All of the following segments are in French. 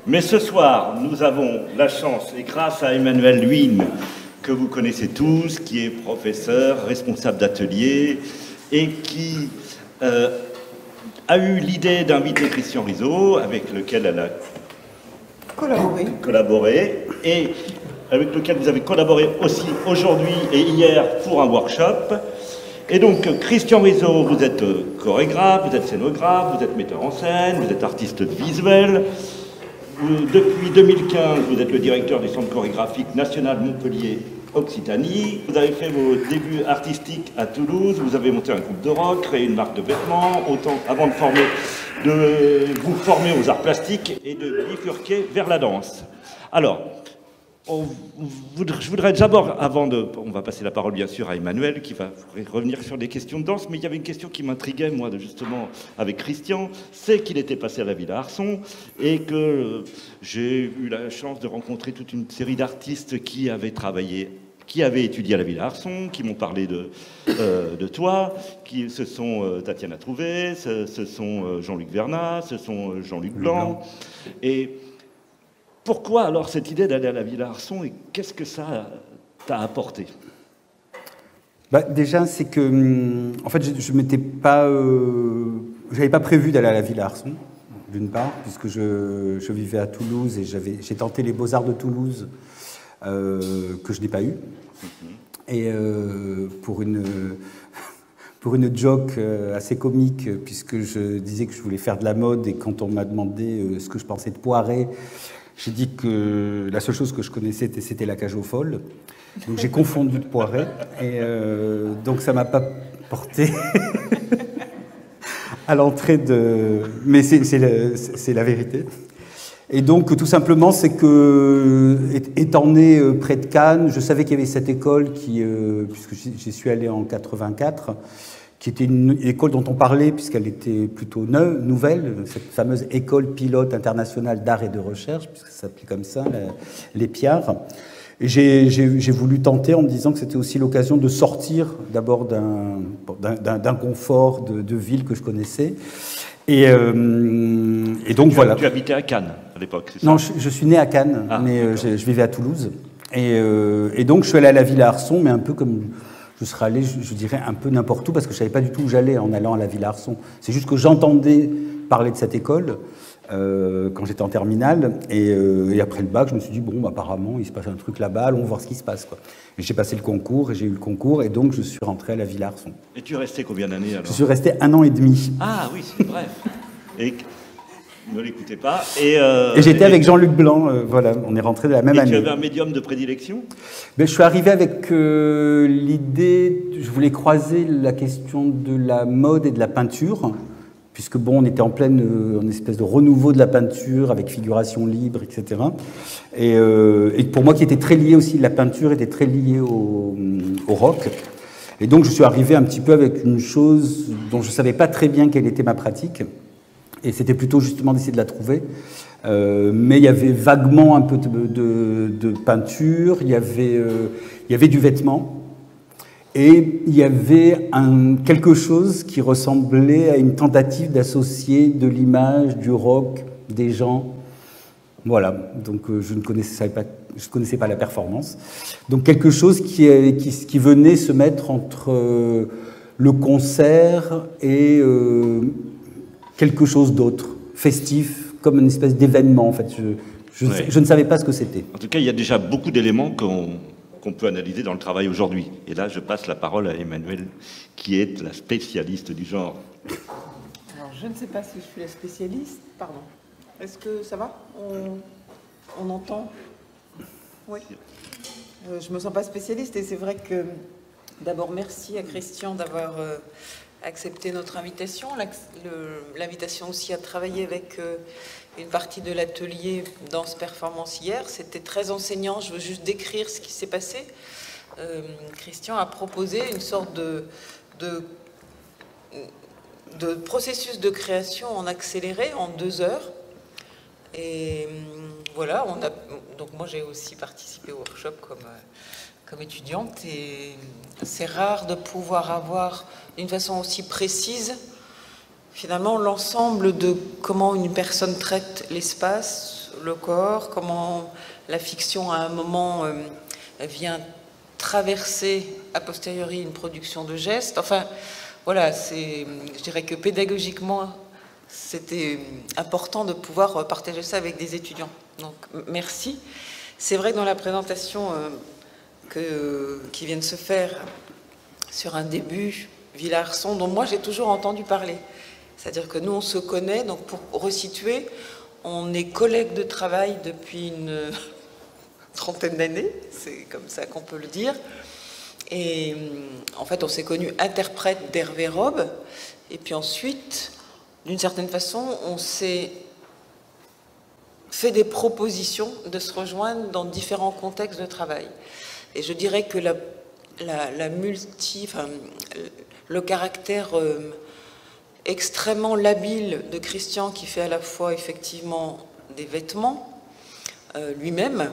Mais ce soir, nous avons la chance, et grâce à Emmanuel Luynes, que vous connaissez tous, qui est professeur, responsable d'atelier, et qui a eu l'idée d'inviter Christian Rizzo, avec lequel elle a collaboré, et avec lequel vous avez collaboré aussi aujourd'hui et hier pour un workshop. Et donc, Christian Rizzo, vous êtes chorégraphe, vous êtes scénographe, vous êtes metteur en scène, vous êtes artiste visuel. Depuis 2015, vous êtes le directeur du Centre chorégraphique national Montpellier-Occitanie. Vous avez fait vos débuts artistiques à Toulouse, vous avez monté un groupe de rock, créé une marque de vêtements, avant de vous former aux arts plastiques et de bifurquer vers la danse. Alors, je voudrais d'abord, on va passer la parole bien sûr à Emmanuel qui va revenir sur les questions de danse, mais il y avait une question qui m'intriguait moi justement avec Christian, c'est qu'il était passé à la Villa Arson et que j'ai eu la chance de rencontrer toute une série d'artistes qui avaient étudié à la Villa Arson, qui m'ont parlé de toi, ce sont Tatiana Trouvé, ce sont Jean-Luc Vernat, ce sont Jean-Luc Blanc. Et pourquoi alors cette idée d'aller à la Villa Arson et qu'est-ce que ça t'a apporté? Déjà, c'est que, en fait, je m'étais pas, j'avais pas prévu d'aller à la Villa Arson, d'une part, puisque je vivais à Toulouse et j'ai tenté les Beaux-Arts de Toulouse, que je n'ai pas eu. Et pour une joke assez comique, puisque je disais que je voulais faire de la mode et quand on m'a demandé ce que je pensais de Poiret, j'ai dit que la seule chose que je connaissais, c'était la cage aux folles. Donc j'ai confondu de Poiret. Et donc ça ne m'a pas porté à l'entrée de... Mais c'est la vérité. Et donc tout simplement, c'est que, étant né près de Cannes, je savais qu'il y avait cette école qui, puisque j'y suis allé en 84, qui était une école dont on parlait, puisqu'elle était plutôt nouvelle, cette fameuse école pilote internationale d'art et de recherche, puisque ça s'appelait comme ça, l'EPIAR. Et j'ai voulu tenter en me disant que c'était aussi l'occasion de sortir d'abord d'un confort de ville que je connaissais. Et donc voilà. Tu habitais à Cannes à l'époque, c'est ça? Non, je suis né à Cannes, mais je vivais à Toulouse. Et donc je suis allé à la Villa Arson, mais un peu comme... Je serais allé, je dirais, un peu n'importe où, parce que je ne savais pas du tout où j'allais en allant à la Villa Arson. C'est juste que j'entendais parler de cette école quand j'étais en terminale. Et après le bac, je me suis dit, bon, apparemment, il se passe un truc là-bas, allons voir ce qui se passe, quoi. Et j'ai passé le concours, et j'ai eu le concours, et donc je suis rentré à la Villa Arson. Et tu es resté combien d'années alors? Je suis resté 1 an et demi. Ah oui, c'est bref. Et ne l'écoutez pas. Et j'étais avec Jean-Luc Blanc, voilà, on est rentré de la même année. Et tu avais un médium de prédilection? Je suis arrivé avec l'idée, je voulais croiser la question de la mode et de la peinture, puisque bon, on était en pleine espèce de renouveau de la peinture avec figuration libre, etc. Et pour moi, qui était très lié aussi, la peinture était très liée au rock. Et donc, je suis arrivé un petit peu avec une chose dont je ne savais pas très bien quelle était ma pratique. Et c'était plutôt justement d'essayer de la trouver. Mais il y avait vaguement un peu de peinture, il y avait du vêtement, et il y avait quelque chose qui ressemblait à une tentative d'associer de l'image, du rock, des gens. Voilà, donc je ne connaissais pas la performance. Donc quelque chose qui venait se mettre entre le concert et quelque chose d'autre, festif, comme une espèce d'événement, en fait. Je ne savais pas ce que c'était. En tout cas, il y a déjà beaucoup d'éléments qu'on peut analyser dans le travail aujourd'hui. Et là, je passe la parole à Emmanuel, qui est la spécialiste du genre. Alors, je ne sais pas si je suis la spécialiste. Pardon. Est-ce que ça va? On entend? Oui. Je me sens pas spécialiste, et c'est vrai que, d'abord, merci à Christian d'avoir accepté notre invitation, l'invitation aussi à travailler avec une partie de l'atelier danse-performance hier. C'était très enseignant, je veux juste décrire ce qui s'est passé. Christian a proposé une sorte de processus de création en accéléré, en 2 heures. Et voilà, donc moi j'ai aussi participé au workshop comme étudiante, et c'est rare de pouvoir avoir d'une façon aussi précise finalement l'ensemble de comment une personne traite l'espace, le corps, comment la fiction à un moment vient traverser a posteriori une production de gestes. Enfin voilà, je dirais que pédagogiquement c'était important de pouvoir partager ça avec des étudiants. Donc merci. C'est vrai que dans la présentation qui vient de se faire sur un début, Villa-Arson, dont moi j'ai toujours entendu parler. C'est-à-dire que nous on se connaît, donc pour resituer, on est collègues de travail depuis une trentaine d'années, c'est comme ça qu'on peut le dire. Et en fait on s'est connus interprètes d'Hervé Robe, et puis ensuite, d'une certaine façon, on s'est fait des propositions de se rejoindre dans différents contextes de travail. Et je dirais que le caractère extrêmement labile de Christian, qui fait à la fois effectivement des vêtements, lui-même,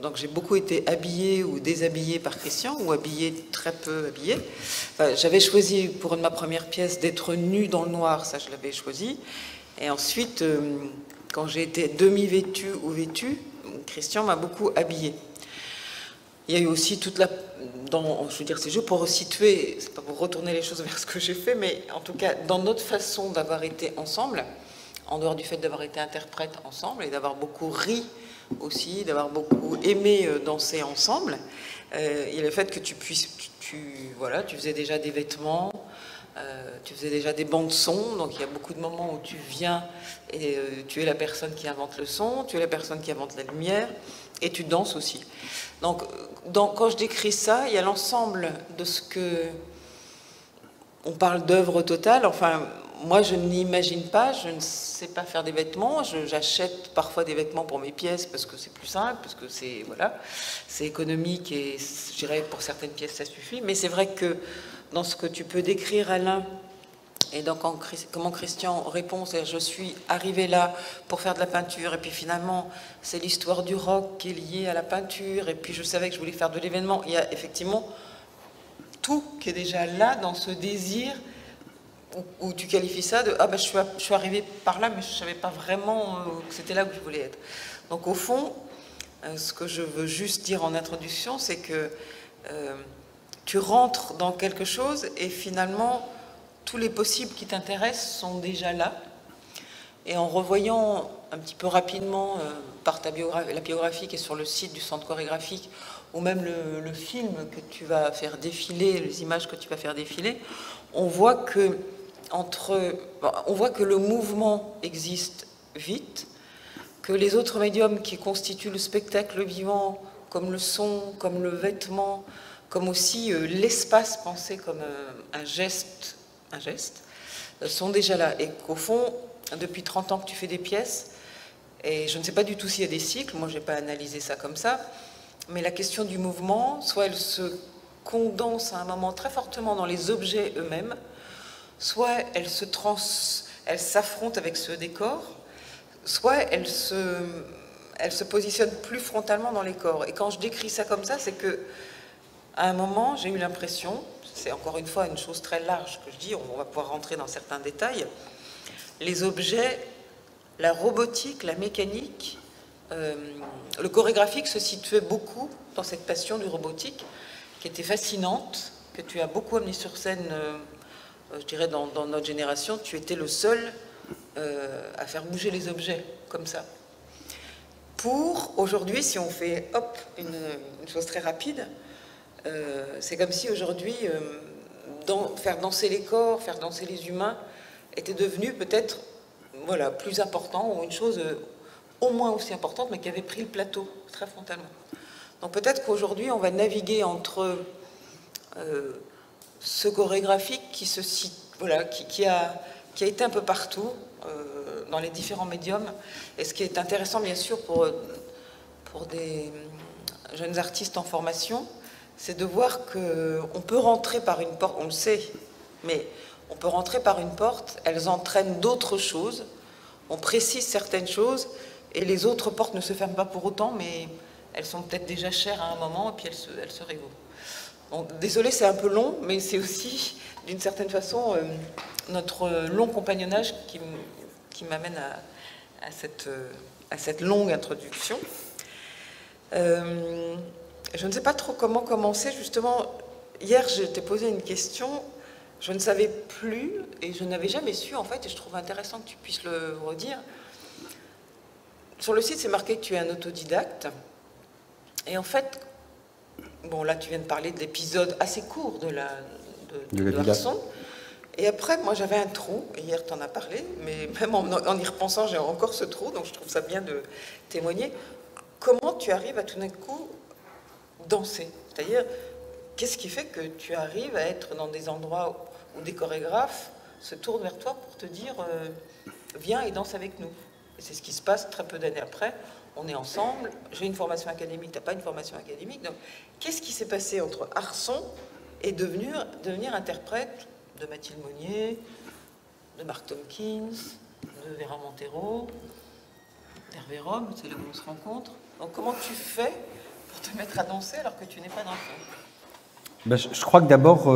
donc j'ai beaucoup été habillée ou déshabillée par Christian, ou habillée très peu habillée. Enfin, j'avais choisi pour ma première pièce d'être nue dans le noir, ça je l'avais choisi. Et ensuite, quand j'ai été demi-vêtue ou vêtue, Christian m'a beaucoup habillée. Il y a eu aussi toute je veux dire, c'est juste pour resituer, c'est pas pour retourner les choses vers ce que j'ai fait, mais en tout cas, dans notre façon d'avoir été ensemble, en dehors du fait d'avoir été interprète ensemble et d'avoir beaucoup ri aussi, d'avoir beaucoup aimé danser ensemble, il y a le fait que tu faisais déjà des vêtements, tu faisais déjà des bandes son, donc il y a beaucoup de moments où tu viens et tu es la personne qui invente le son, tu es la personne qui invente la lumière, et tu danses aussi. Donc quand je décris ça, il y a l'ensemble de ce que... On parle d'œuvre totale, enfin... Moi, je n'imagine pas, je ne sais pas faire des vêtements. J'achète parfois des vêtements pour mes pièces parce que c'est plus simple, parce que c'est économique et je dirais pour certaines pièces ça suffit. Mais c'est vrai que dans ce que tu peux décrire, Alain, et donc comment Christian répond, c'est-à-dire je suis arrivé là pour faire de la peinture et puis finalement c'est l'histoire du rock qui est liée à la peinture et puis je savais que je voulais faire de l'événement. Il y a effectivement tout qui est déjà là dans ce désir. Où tu qualifies ça de « Ah ben je suis arrivée par là, mais je ne savais pas vraiment que c'était là où je voulais être ». Donc au fond, ce que je veux juste dire en introduction, c'est que tu rentres dans quelque chose et finalement, tous les possibles qui t'intéressent sont déjà là. Et en revoyant un petit peu rapidement par la biographie qui est sur le site du Centre chorégraphique, ou même le film que tu vas faire défiler, les images que tu vas faire défiler, on voit que le mouvement existe vite, que les autres médiums qui constituent le spectacle vivant, comme le son, comme le vêtement, comme aussi l'espace pensé comme un geste, sont déjà là. Et qu'au fond, depuis 30 ans que tu fais des pièces, et je ne sais pas du tout s'il y a des cycles, moi je n'ai pas analysé ça comme ça, mais la question du mouvement, soit elle se condense à un moment très fortement dans les objets eux-mêmes, soit elle s'affronte avec ce décor, soit elle se positionne plus frontalement dans les corps. Et quand je décris ça comme ça, c'est que à un moment, j'ai eu l'impression, c'est encore une fois une chose très large que je dis, on va pouvoir rentrer dans certains détails, les objets, la robotique, la mécanique, le chorégraphique se situait beaucoup dans cette passion du robotique, qui était fascinante, que tu as beaucoup amené sur scène, je dirais dans notre génération, tu étais le seul à faire bouger les objets comme ça. Pour aujourd'hui, si on fait hop, une chose très rapide, c'est comme si aujourd'hui, faire danser les corps, faire danser les humains, était devenu peut-être voilà, plus important, ou une chose au moins aussi importante, mais qui avait pris le plateau très frontalement. Donc peut-être qu'aujourd'hui, on va naviguer entre ce chorégraphique qui a été un peu partout, dans les différents médiums. Et ce qui est intéressant, bien sûr, pour des jeunes artistes en formation, c'est de voir qu'on peut rentrer par une porte, on le sait, mais on peut rentrer par une porte, elles entraînent d'autres choses, on précise certaines choses, et les autres portes ne se ferment pas pour autant, mais elles sont peut-être déjà chères à un moment, et puis elles se révouent. Bon, désolé, c'est un peu long, mais c'est aussi, d'une certaine façon, notre long compagnonnage qui m'amène à cette longue introduction. Je ne sais pas trop comment commencer. Justement, hier, je t'ai posé une question. Je ne savais plus, et je n'avais jamais su, en fait, et je trouve intéressant que tu puisses le redire. Sur le site, c'est marqué que tu es un autodidacte. Et en fait, bon, là, tu viens de parler de l'épisode assez court de Arson. Et après, moi, j'avais un trou. Hier, tu en as parlé, mais même en y repensant, j'ai encore ce trou, donc je trouve ça bien de témoigner. Comment tu arrives à tout d'un coup danser? C'est-à-dire, qu'est-ce qui fait que tu arrives à être dans des endroits où des chorégraphes se tournent vers toi pour te dire viens et danse avec nous? Et c'est ce qui se passe très peu d'années après. On est ensemble, j'ai une formation académique, tu n'as pas une formation académique. Donc, qu'est-ce qui s'est passé entre Arson et devenir interprète de Mathilde Monnier, de Marc Tompkins, de Vera Montero, d'Hervé Rome, c'est là où on se rencontre. Donc comment tu fais pour te mettre à danser alors que tu n'es pas danseur? Ben, je crois que d'abord,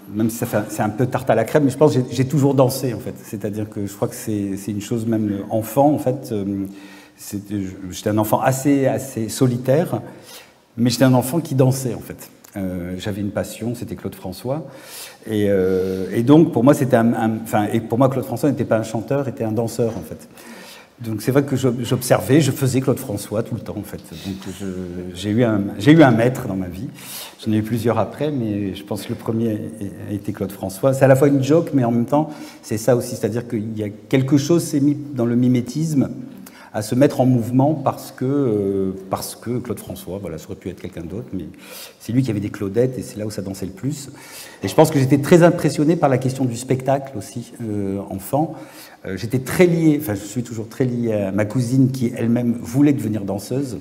même si c'est un peu tarte à la crème, mais je pense que j'ai toujours dansé en fait. C'est-à-dire que je crois que c'est une chose même enfant en fait. J'étais un enfant assez solitaire, mais j'étais un enfant qui dansait en fait. J'avais une passion, c'était Claude François, et donc pour moi c'était et pour moi Claude François n'était pas un chanteur, était un danseur en fait. Donc c'est vrai que j'observais, je faisais Claude François tout le temps en fait. Donc j'ai eu un maître dans ma vie. J'en ai eu plusieurs après, mais je pense que le premier a été Claude François. C'est à la fois une joke, mais en même temps c'est ça aussi, c'est-à-dire qu'il y a quelque chose s'est mis dans le mimétisme à se mettre en mouvement parce que Claude François, voilà, ça aurait pu être quelqu'un d'autre, mais c'est lui qui avait des Claudettes et c'est là où ça dansait le plus. Et je pense que j'étais très impressionné par la question du spectacle aussi, enfant. J'étais très lié, enfin je suis toujours très lié à ma cousine qui elle-même voulait devenir danseuse.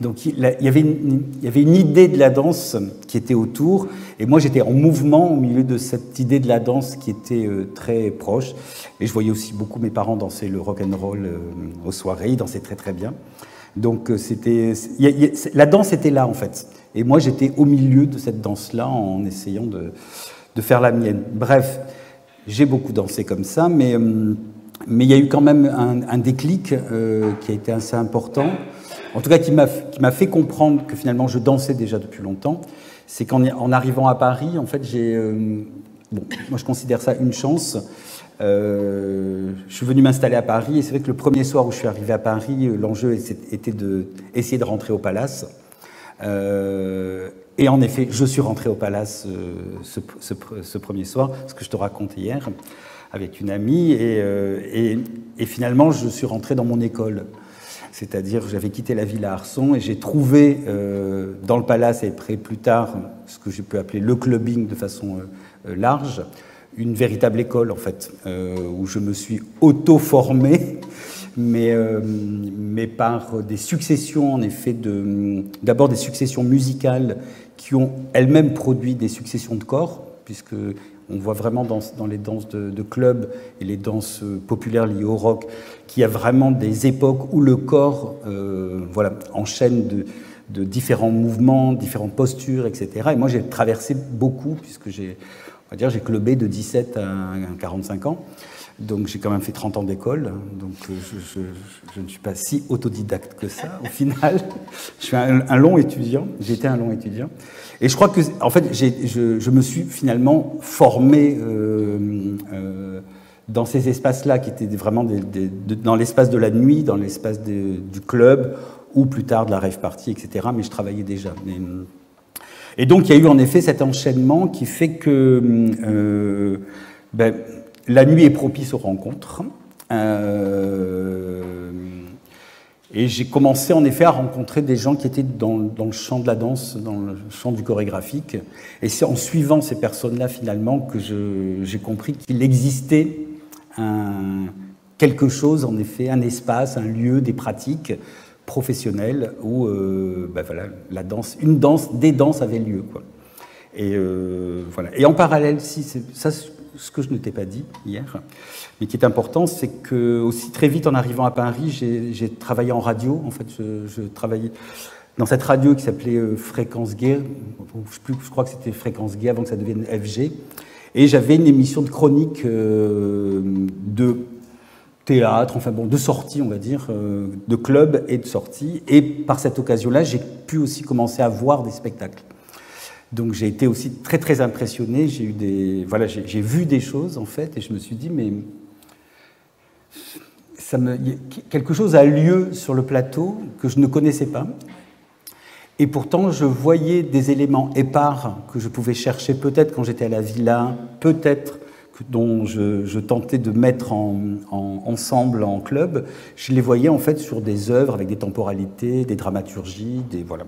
Donc il y avait une idée de la danse qui était autour, et moi j'étais en mouvement au milieu de cette idée de la danse qui était très proche. Et je voyais aussi beaucoup mes parents danser le rock and roll aux soirées, ils dansaient très très bien. Donc la danse était là en fait, et moi j'étais au milieu de cette danse-là en essayant de faire la mienne. Bref, j'ai beaucoup dansé comme ça, mais il y a eu quand même un déclic qui a été assez important. En tout cas, qui m'a fait comprendre que finalement je dansais déjà depuis longtemps. C'est qu'en arrivant à Paris, en fait, moi je considère ça une chance. Je suis venu m'installer à Paris, et c'est vrai que le premier soir où je suis arrivé à Paris, l'enjeu était d'essayer de rentrer au Palace. Et en effet, je suis rentré au Palace ce premier soir, ce que je te racontais hier, avec une amie, et finalement je suis rentré dans mon école. C'est-à-dire j'avais quitté la ville à Arson et j'ai trouvé dans le Palace, et après plus tard ce que j'ai pu appeler le clubbing de façon large, une véritable école en fait, où je me suis auto-formé, mais par des successions en effet d'abord des successions musicales qui ont elles-mêmes produit des successions de corps, puisque on voit vraiment dans les danses de club et les danses populaires liées au rock qu'il y a vraiment des époques où le corps enchaîne de différents mouvements, différentes postures, etc. Et moi, j'ai traversé beaucoup, puisque j'ai clubé de 17 à 45 ans. Donc, j'ai quand même fait 30 ans d'école. Donc, je ne suis pas si autodidacte que ça, au final. Je suis un long étudiant. J'ai été un long étudiant. Et je crois que, en fait, je me suis finalement formé dans ces espaces-là, qui étaient vraiment dans l'espace de la nuit, dans l'espace du club, ou plus tard de la rave party, etc. Mais je travaillais déjà. Et donc, il y a eu en effet cet enchaînement qui fait que la nuit est propice aux rencontres. Et j'ai commencé en effet à rencontrer des gens qui étaient dans le champ de la danse, dans le champ du chorégraphique. Et c'est en suivant ces personnes-là finalement que j'ai compris qu'il existait quelque chose, en effet, un espace, un lieu, des pratiques professionnelles où la danse, des danses avaient lieu, quoi. Et voilà. Et en parallèle, ce que je ne t'ai pas dit hier, mais qui est important, c'est que aussi très vite en arrivant à Paris, j'ai travaillé en radio. En fait, je travaillais dans cette radio qui s'appelait Fréquence Gay, je crois que c'était Fréquence Gay avant que ça devienne FG, et j'avais une émission de chronique de théâtre, enfin bon, de sorties, on va dire, de clubs et de sorties, et par cette occasion-là, j'ai pu aussi commencer à voir des spectacles. Donc j'ai été aussi très très impressionné, j'ai vu des choses en fait, et je me suis dit, mais quelque chose a lieu sur le plateau que je ne connaissais pas. Et pourtant, je voyais des éléments épars que je pouvais chercher peut-être quand j'étais à la Villa, peut-être dont je tentais de mettre ensemble en club. Je les voyais en fait sur des œuvres avec des temporalités, des dramaturgies, voilà.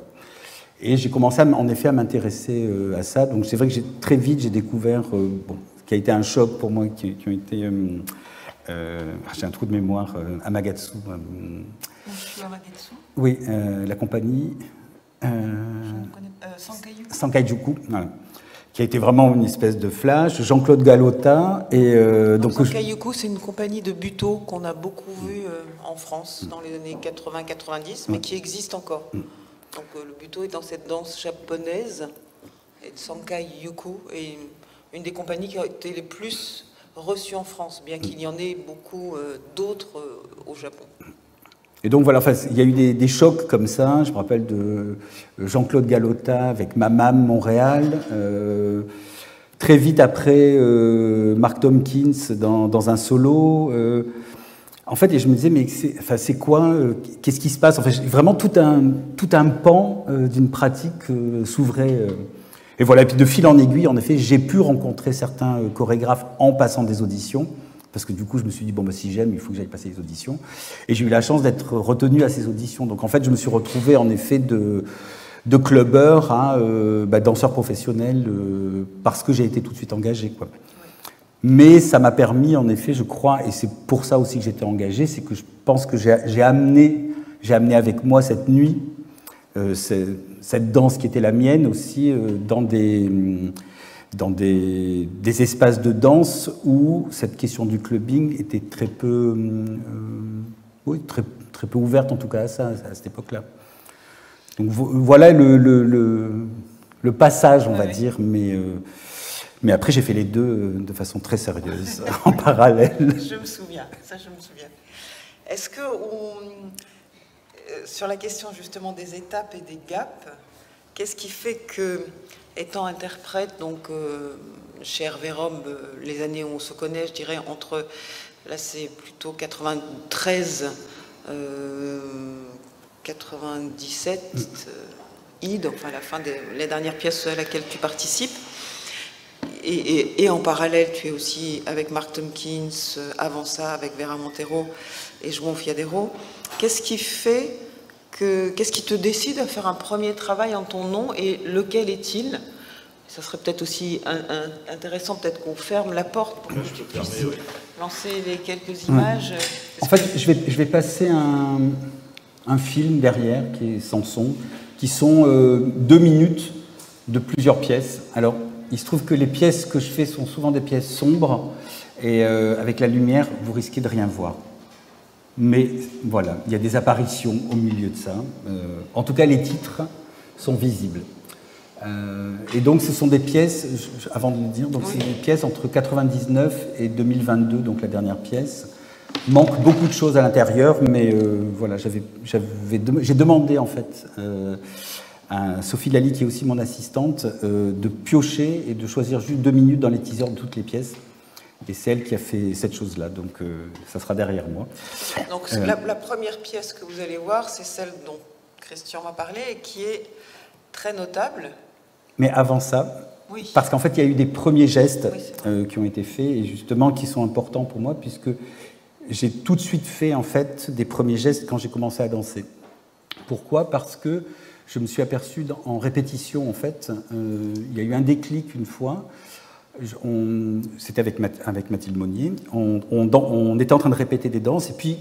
Et j'ai commencé en effet à m'intéresser à ça. Donc c'est vrai que très vite j'ai découvert, ce qui a été un choc pour moi, qui ont été, j'ai un trou de mémoire, Amagatsu. Amagatsu. Oui, la compagnie. Sankaijuku, voilà, qui a été vraiment une espèce de flash. Jean-Claude Galota. Et, donc Sankaijuku, c'est une compagnie de buto qu'on a beaucoup vue en France dans les années 80-90, mais qui existe encore. Donc le buto est dans cette danse japonaise, et Sankaijuku est une des compagnies qui a été les plus reçues en France, bien qu'il y en ait beaucoup d'autres au Japon. Et donc voilà, enfin, il y a eu des chocs comme ça. Je me rappelle de Jean-Claude Galota avec Mamam Montréal. Très vite après, Mark Tompkins dans un solo. En fait, et je me disais, mais c'est quoi qu'est-ce qui se passe? En fait, vraiment tout un pan d'une pratique s'ouvrait. Et voilà, et puis de fil en aiguille, en effet, j'ai pu rencontrer certains chorégraphes en passant des auditions. Parce que du coup, je me suis dit, bon, bah, si j'aime, il faut que j'aille passer les auditions. Et j'ai eu la chance d'être retenu à ces auditions. Donc en fait, je me suis retrouvé en effet de clubbeur à danseur professionnel parce que j'ai été tout de suite engagé, quoi. Mais ça m'a permis, en effet, je crois, et c'est pour ça aussi que j'étais engagé, c'est que je pense que j'ai amené avec moi cette nuit, cette danse qui était la mienne aussi, dans des espaces de danse où cette question du clubbing était très peu ouverte, en tout cas à ça, à cette époque-là. Donc voilà le passage, on va dire, mais après j'ai fait les deux de façon très sérieuse, en parallèle. Je me souviens, ça je me souviens. Est-ce que, sur la question justement des étapes et des gaps, qu'est-ce qui fait que, étant interprète, donc chez Hervé Rome, les années où on se connaît, je dirais entre, là c'est plutôt 93, 97, Ide, enfin la fin des les dernières pièces à laquelle tu participes, et en parallèle tu es aussi avec Mark Tompkins, avant ça avec Vera Montero et João Fiadero. Qu'est-ce qui fait qu'est-ce qui te décide à faire un premier travail en ton nom, et lequel est-il? Ça serait peut-être aussi intéressant, peut-être qu'on ferme la porte pour que je puisse lancer les quelques images. En fait, je vais passer un film derrière, qui est sans son, qui sont 2 minutes de plusieurs pièces. Alors, il se trouve que les pièces que je fais sont souvent des pièces sombres, et avec la lumière, vous risquez de rien voir. Mais voilà, il y a des apparitions au milieu de ça. En tout cas, les titres sont visibles. Et donc, ce sont des pièces, avant de le dire, donc c'est des pièces entre 99 et 2022, donc la dernière pièce. Manque beaucoup de choses à l'intérieur, mais voilà, j'ai demandé en fait à Sophie Lally, qui est aussi mon assistante, de piocher et de choisir juste 2 minutes dans les teasers de toutes les pièces. Et c'est elle qui a fait cette chose-là, donc ça sera derrière moi. Donc la première pièce que vous allez voir, c'est celle dont Christian m'a parlé et qui est très notable. Mais avant ça, oui, parce qu'en fait il y a eu des premiers gestes qui ont été faits et justement qui sont importants pour moi, puisque j'ai tout de suite fait en fait des premiers gestes quand j'ai commencé à danser. Pourquoi? Parce que je me suis aperçu en répétition, en fait, il y a eu un déclic une fois. C'était avec Mathilde Monnier, on était en train de répéter des danses, et puis,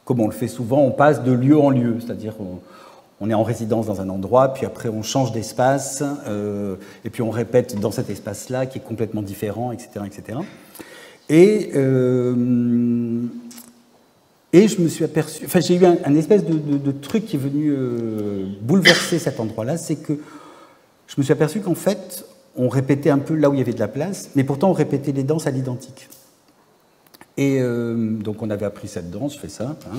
comme on le fait souvent, on passe de lieu en lieu, c'est-à-dire on est en résidence dans un endroit, puis après on change d'espace, et puis on répète dans cet espace-là qui est complètement différent, etc., etc. Et je me suis aperçu, enfin j'ai eu un espèce de truc qui est venu bouleverser cet endroit-là, c'est que je me suis aperçu qu'en fait, on répétait un peu là où il y avait de la place, mais pourtant on répétait les danses à l'identique. Et donc on avait appris cette danse, je fais ça, hein,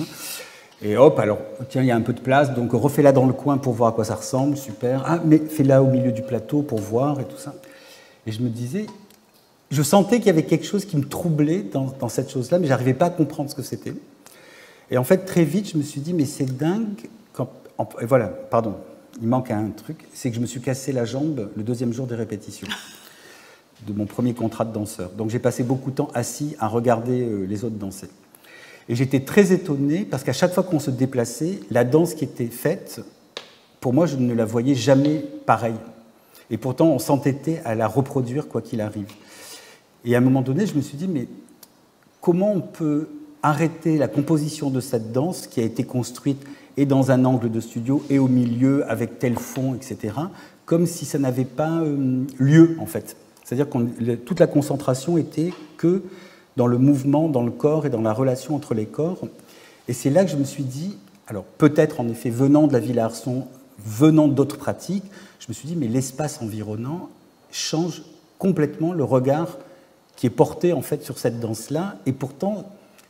et hop, alors tiens, il y a un peu de place, donc refais-la dans le coin pour voir à quoi ça ressemble, super. Ah, mais fais-la au milieu du plateau pour voir et tout ça. Et je me disais, je sentais qu'il y avait quelque chose qui me troublait dans cette chose-là, mais je n'arrivais pas à comprendre ce que c'était. Et en fait, très vite, je me suis dit, mais c'est dingue. Et voilà, pardon, il manque un truc, c'est que je me suis cassé la jambe le 2e jour des répétitions de mon premier contrat de danseur. Donc j'ai passé beaucoup de temps assis à regarder les autres danser. Et j'étais très étonné parce qu'à chaque fois qu'on se déplaçait, la danse qui était faite, pour moi, je ne la voyais jamais pareille. Et pourtant, on s'entêtait à la reproduire quoi qu'il arrive. Et à un moment donné, je me suis dit, mais comment on peut arrêter la composition de cette danse qui a été construite et dans un angle de studio et au milieu avec tel fond, etc., comme si ça n'avait pas lieu, en fait. C'est-à-dire que toute la concentration était que dans le mouvement, dans le corps et dans la relation entre les corps. Et c'est là que je me suis dit, alors peut-être en effet venant de la Villa Arson, venant d'autres pratiques, je me suis dit, mais l'espace environnant change complètement le regard qui est porté en fait sur cette danse-là, et pourtant,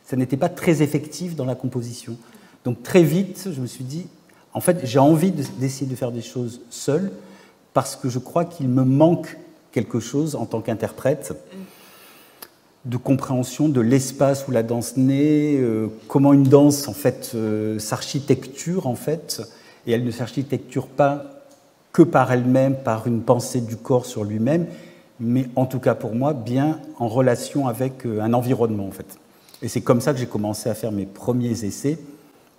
ça n'était pas très effectif dans la composition. Donc très vite, je me suis dit, en fait, j'ai envie d'essayer de faire des choses seul, parce que je crois qu'il me manque quelque chose en tant qu'interprète, de compréhension de l'espace où la danse naît, comment une danse en fait s'architecture en fait, et elle ne s'architecture pas que par elle-même, par une pensée du corps sur lui-même, mais en tout cas pour moi, bien en relation avec un environnement en fait. Et c'est comme ça que j'ai commencé à faire mes premiers essais,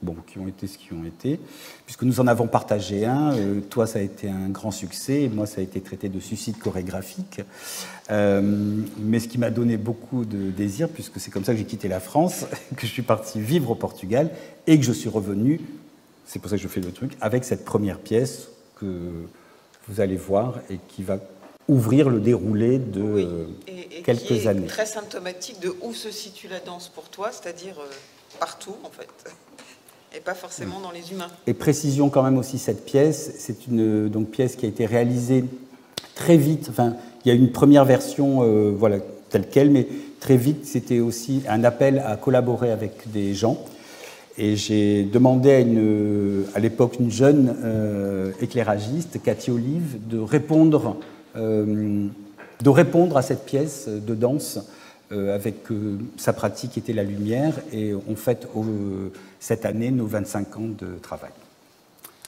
bon, qui ont été ce qu'ils ont été, puisque nous en avons partagé un. Toi, ça a été un grand succès, et moi, ça a été traité de suicide chorégraphique. Mais ce qui m'a donné beaucoup de désir, puisque c'est comme ça que j'ai quitté la France, que je suis parti vivre au Portugal, et que je suis revenu, c'est pour ça que je fais le truc, avec cette première pièce que vous allez voir, et qui va ouvrir le déroulé de quelques années. Très symptomatique de où se situe la danse pour toi, c'est-à-dire partout, en fait. Et pas forcément dans les humains. Et précision quand même aussi, cette pièce, c'est une pièce qui a été réalisée très vite. Enfin, il y a une première version voilà, telle quelle, mais très vite, c'était aussi un appel à collaborer avec des gens. Et j'ai demandé à l'époque, une jeune éclairagiste, Cathy Olive, de répondre à cette pièce de danse avec sa pratique qui était la lumière, et on fête cette année nos 25 ans de travail.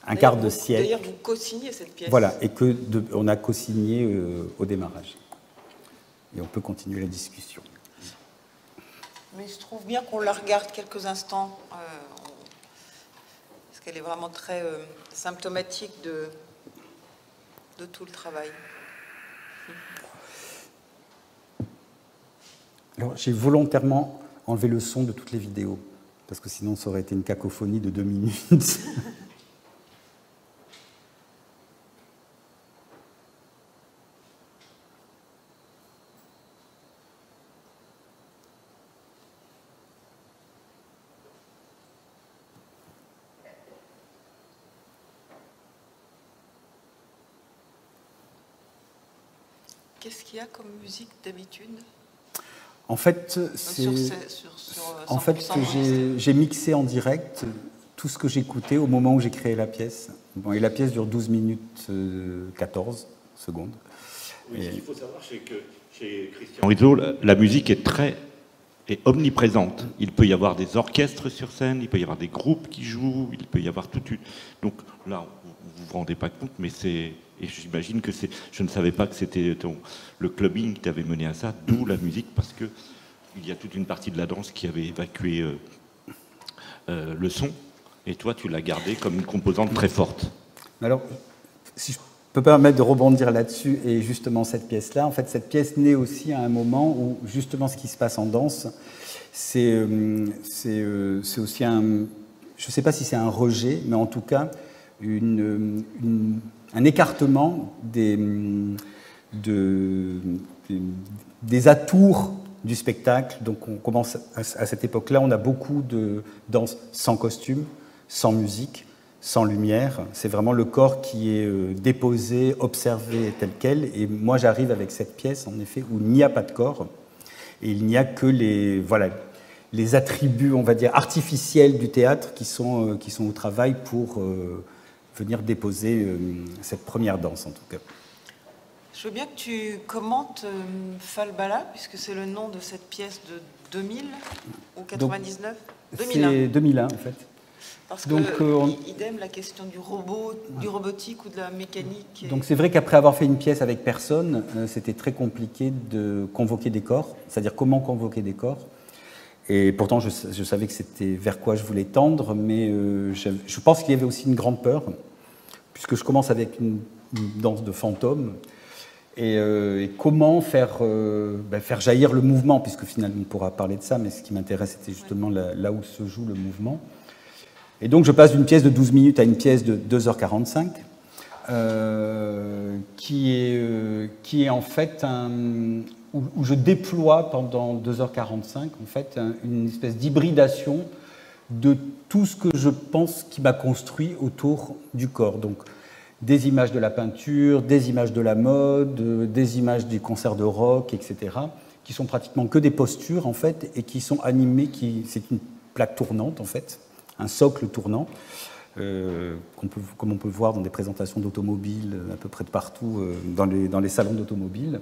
Un quart de siècle. D'ailleurs, vous co-signez cette pièce. Voilà, et on a co-signé au démarrage. Et on peut continuer la discussion. Mais je trouve bien qu'on la regarde quelques instants, parce qu'elle est vraiment très symptomatique de tout le travail. Alors, j'ai volontairement enlevé le son de toutes les vidéos, parce que sinon ça aurait été une cacophonie de 2 minutes. Qu'est-ce qu'il y a comme musique d'habitude ? En fait, j'ai mixé en direct tout ce que j'écoutais au moment où j'ai créé la pièce. Bon, et la pièce dure 12 minutes 14 secondes. Oui, ce qu'il faut savoir, c'est que chez Christian Rizzo, la musique est omniprésente. Il peut y avoir des orchestres sur scène, il peut y avoir des groupes qui jouent, il peut y avoir toute une... Donc là, vous ne vous rendez pas compte, mais c'est... Et j'imagine que c'est... Je ne savais pas que c'était le clubbing qui t'avait mené à ça, d'où la musique, parce que il y a toute une partie de la danse qui avait évacué le son, et toi, tu l'as gardé comme une composante très forte. Alors, si je peux pas me permettre de rebondir là-dessus, et justement cette pièce-là, en fait, cette pièce naît aussi à un moment où, justement, ce qui se passe en danse, c'est aussi un... Je ne sais pas si c'est un rejet, mais en tout cas, un écartement des atours du spectacle. Donc on commence à cette époque-là, on a beaucoup de danse sans costume, sans musique, sans lumière. C'est vraiment le corps qui est déposé, observé tel quel. Et moi, j'arrive avec cette pièce, en effet, où il n'y a pas de corps. Et il n'y a que les attributs, on va dire, artificiels du théâtre qui sont au travail pour venir déposer cette première danse, en tout cas. Je veux bien que tu commentes Falbala, puisque c'est le nom de cette pièce de 2000 ou 99 Donc, 2001. C'est 2001, en fait. Parce Donc, que, idem, la question du robot, du robotique ou de la mécanique. Donc c'est vrai qu'après avoir fait une pièce avec personne, c'était très compliqué de convoquer des corps, c'est-à-dire comment convoquer des corps. Et pourtant, je savais que c'était vers quoi je voulais tendre, mais je pense qu'il y avait aussi une grande peur, puisque je commence avec une danse de fantôme. Et comment faire jaillir le mouvement, puisque finalement on pourra parler de ça, mais ce qui m'intéresse, c'était justement là où se joue le mouvement. Et donc je passe d'une pièce de 12 minutes à une pièce de 2h45, qui est en fait où je déploie pendant 2h45 en fait une espèce d'hybridation de tout ce que je pense qui m'a construit autour du corps. Donc des images de la peinture, des images de la mode, des images du concert de rock, etc., qui sont pratiquement que des postures en fait et qui sont animées, c'est une plaque tournante en fait, un socle tournant, comme on peut voir dans des présentations d'automobiles à peu près de partout dans les salons d'automobiles.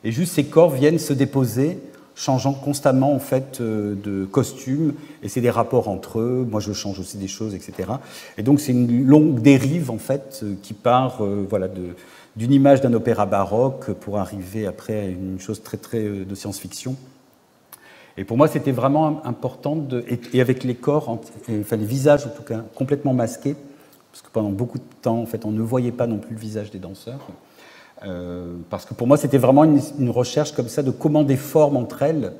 Et juste ces corps viennent se déposer, changeant constamment en fait de costume, et c'est des rapports entre eux. Moi, je change aussi des choses, etc. Et donc, c'est une longue dérive en fait qui part d'une image d'un opéra baroque pour arriver après à une chose très très de science-fiction. Et pour moi, c'était vraiment important, et avec les corps, enfin les visages en tout cas, complètement masqués, parce que pendant beaucoup de temps, en fait, on ne voyait pas non plus le visage des danseurs. Parce que pour moi, c'était vraiment une recherche comme ça de comment des formes entre elles,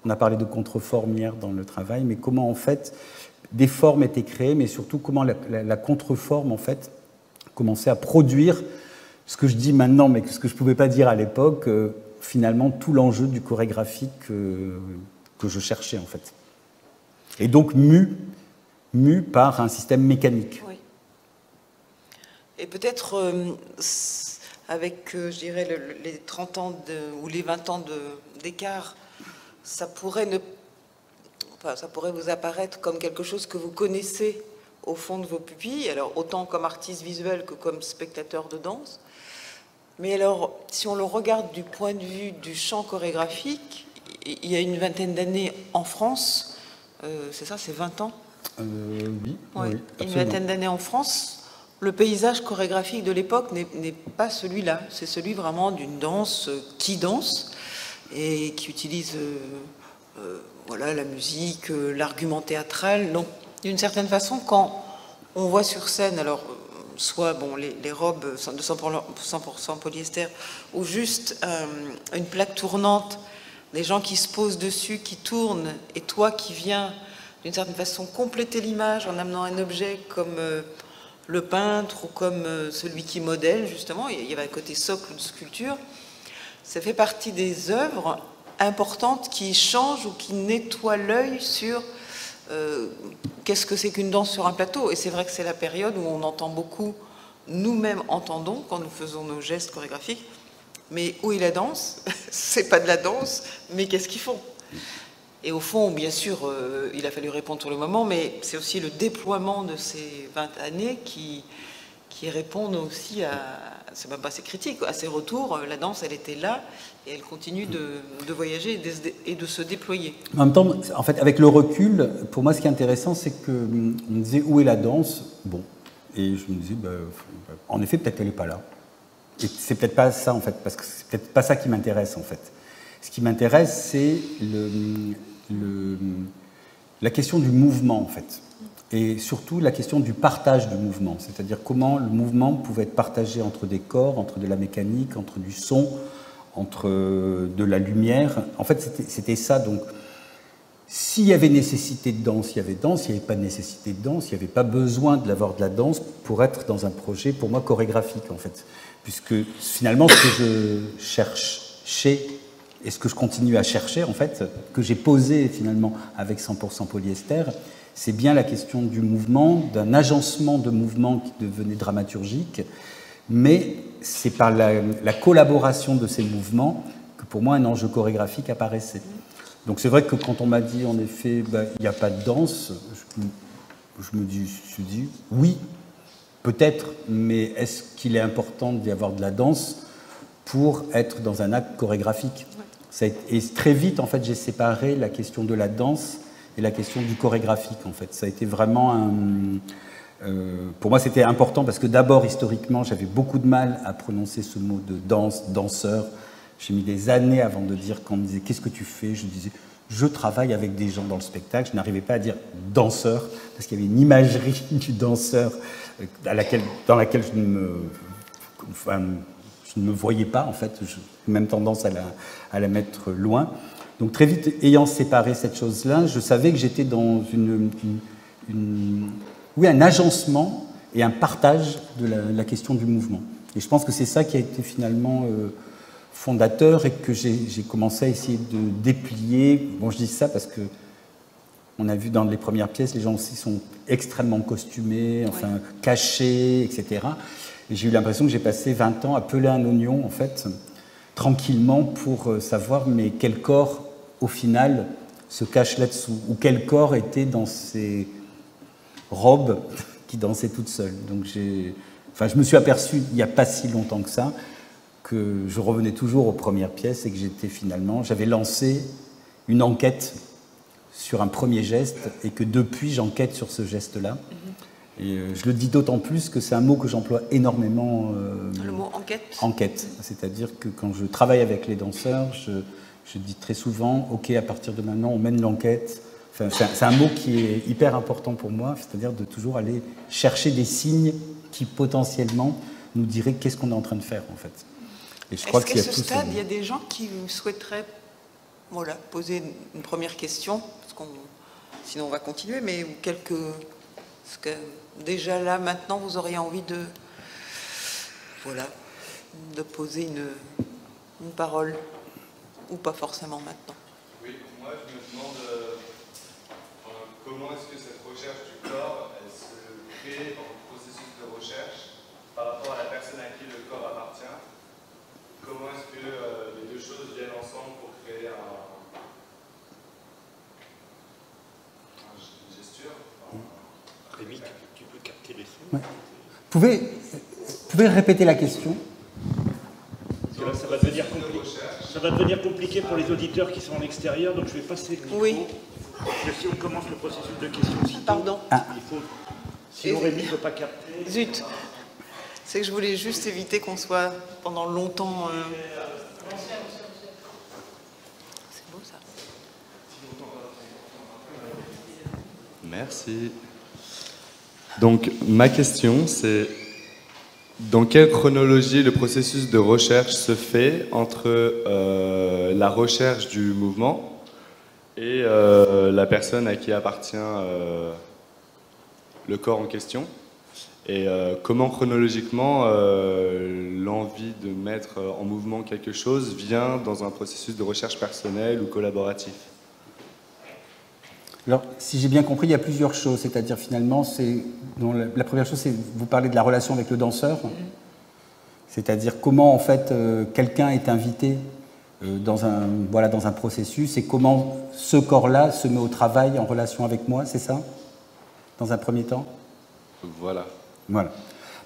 on a parlé de contreformes hier dans le travail, mais comment en fait des formes étaient créées, mais surtout comment la contreforme en fait commençait à produire ce que je dis maintenant, mais ce que je ne pouvais pas dire à l'époque, finalement tout l'enjeu du chorégraphique que je cherchais en fait. Et donc mu par un système mécanique. Oui. Et peut-être avec, je dirais, les 30 ans ou les 20 ans d'écart, ça pourrait vous apparaître comme quelque chose que vous connaissez au fond de vos pupilles, alors autant comme artiste visuel que comme spectateur de danse. Mais alors, si on le regarde du point de vue du champ chorégraphique, il y a une vingtaine d'années en France, c'est ça, c'est 20 ans Oui, ouais, oui, une vingtaine d'années en France. Le paysage chorégraphique de l'époque n'est pas celui-là. C'est celui vraiment d'une danse qui danse et qui utilise la musique, l'argument théâtral. Donc, d'une certaine façon, quand on voit sur scène, alors soit les robes de 100% polyester ou juste une plaque tournante, des gens qui se posent dessus, qui tournent, et toi qui viens d'une certaine façon compléter l'image en amenant un objet comme le peintre ou comme celui qui modèle, justement, il y avait un côté socle de sculpture, ça fait partie des œuvres importantes qui changent ou qui nettoient l'œil sur qu'est-ce que c'est qu'une danse sur un plateau. Et c'est vrai que c'est la période où on entend beaucoup, nous-mêmes entendons quand nous faisons nos gestes chorégraphiques, mais où est la danse? C'est pas de la danse, mais qu'est-ce qu'ils font? Et au fond, bien sûr, il a fallu répondre sur le moment, mais c'est aussi le déploiement de ces 20 années qui répondent aussi à, c'est même pas ces critiques, à ces retours. La danse, elle était là, et elle continue de voyager et de se déployer. En même temps, en fait, avec le recul, pour moi, ce qui est intéressant, c'est qu'on me disait, où est la danse? Bon, et je me disais, en effet, peut-être qu'elle n'est pas là. Et c'est peut-être pas ça, en fait, parce que c'est peut-être pas ça qui m'intéresse, en fait. Ce qui m'intéresse, c'est la question du mouvement, en fait. Et surtout la question du partage du mouvement, c'est-à-dire comment le mouvement pouvait être partagé entre des corps, entre de la mécanique, entre du son, entre de la lumière. En fait, c'était ça. Donc, s'il y avait nécessité de danse, il y avait danse. S'il n'y avait pas de nécessité de danse, il n'y avait pas besoin d'avoir de la danse pour être dans un projet, pour moi, chorégraphique, en fait. Puisque, finalement, ce que je cherchais et ce que je continue à chercher, en fait, que j'ai posé finalement avec 100% polyester, c'est bien la question du mouvement, d'un agencement de mouvement qui devenait dramaturgique, mais c'est par la collaboration de ces mouvements que pour moi un enjeu chorégraphique apparaissait. Donc c'est vrai que quand on m'a dit en effet il n'y a pas de danse, je me suis dit oui, peut-être, mais est-ce qu'il est important d'y avoir de la danse pour être dans un acte chorégraphique? Et très vite, en fait, j'ai séparé la question de la danse et la question du chorégraphique, en fait. Ça a été vraiment pour moi, c'était important parce que d'abord, historiquement, j'avais beaucoup de mal à prononcer ce mot de danse, danseur. J'ai mis des années avant de dire, quand on me disait « qu'est-ce que tu fais ?» Je disais « je travaille avec des gens dans le spectacle ». Je n'arrivais pas à dire « danseur » parce qu'il y avait une imagerie du danseur dans laquelle je ne me voyais pas, en fait. J'ai même tendance à la mettre loin. Donc très vite, ayant séparé cette chose-là, je savais que j'étais dans un agencement et un partage de la question du mouvement. Et je pense que c'est ça qui a été finalement fondateur et que j'ai commencé à essayer de déplier. Bon, je dis ça parce que on a vu dans les premières pièces, les gens aussi sont extrêmement costumés, enfin cachés, etc. Et j'ai eu l'impression que j'ai passé 20 ans à peler un oignon, en fait, tranquillement, pour savoir mais quel corps, au final, se cache là-dessous, ou quel corps était dans ces robes qui dansaient toutes seules. Donc je me suis aperçu, il n'y a pas si longtemps que ça, que je revenais toujours aux premières pièces et que j'avais lancé une enquête sur un premier geste et que depuis, j'enquête sur ce geste-là. Et je le dis d'autant plus que c'est un mot que j'emploie énormément. Le mot enquête. Enquête. C'est-à-dire que quand je travaille avec les danseurs, je dis très souvent, OK, à partir de maintenant, on mène l'enquête. Enfin, c'est un mot qui est hyper important pour moi, c'est-à-dire de toujours aller chercher des signes qui potentiellement nous diraient qu'est-ce qu'on est en train de faire, en fait. Et je crois Est-ce qu'à ce stade, il y a des gens qui souhaiteraient poser une première question, parce sinon on va continuer, mais est-ce que déjà là, maintenant, vous auriez envie de poser une parole, ou pas forcément maintenant? Oui, moi je me demande comment est-ce que cette recherche du corps, elle se crée dans le processus de recherche par rapport à la personne à qui le corps appartient. Comment est-ce que les deux choses viennent ensemble pour créer une gesture? Rémi, tu peux capter les sons. Ouais. Vous pouvez répéter la question? Là, ça va devenir compliqué pour les auditeurs qui sont en extérieur, donc je vais passer le micro. Oui. Si on commence le processus de questions, Pardon. Sinon Rémi ne peut pas capter. Zut. C'est que je voulais juste éviter qu'on soit pendant longtemps... C'est beau ça. Merci. Donc ma question c'est dans quelle chronologie le processus de recherche se fait entre la recherche du mouvement et la personne à qui appartient le corps en question, et comment chronologiquement l'envie de mettre en mouvement quelque chose vient dans un processus de recherche personnelle ou collaboratif? Alors, si j'ai bien compris, il y a plusieurs choses. C'est-à-dire, finalement, la première chose, c'est vous parlez de la relation avec le danseur. C'est-à-dire comment, en fait, quelqu'un est invité dans un processus et comment ce corps-là se met au travail en relation avec moi, c'est ça? Dans un premier temps? Voilà. Voilà.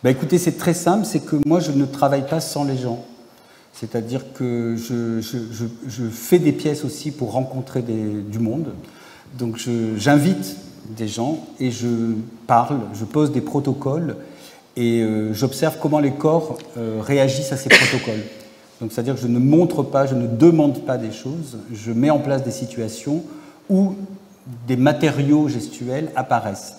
Écoutez, c'est très simple, c'est que moi, je ne travaille pas sans les gens. C'est-à-dire que je fais des pièces aussi pour rencontrer du monde. Donc j'invite des gens et je parle, je pose des protocoles et j'observe comment les corps réagissent à ces protocoles. Donc c'est-à-dire que je ne montre pas, je ne demande pas des choses, je mets en place des situations où des matériaux gestuels apparaissent.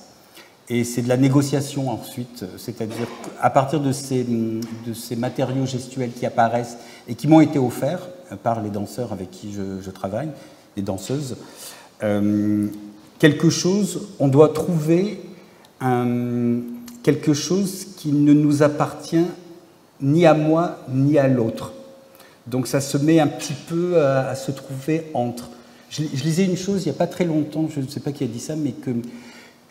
Et c'est de la négociation ensuite, c'est-à-dire qu'à partir de ces matériaux gestuels qui apparaissent et qui m'ont été offerts par les danseurs avec qui je travaille, les danseuses, quelque chose, on doit trouver quelque chose qui ne nous appartient ni à moi ni à l'autre. Donc ça se met un petit peu à se trouver entre. Je lisais une chose il n'y a pas très longtemps, je ne sais pas qui a dit ça, mais que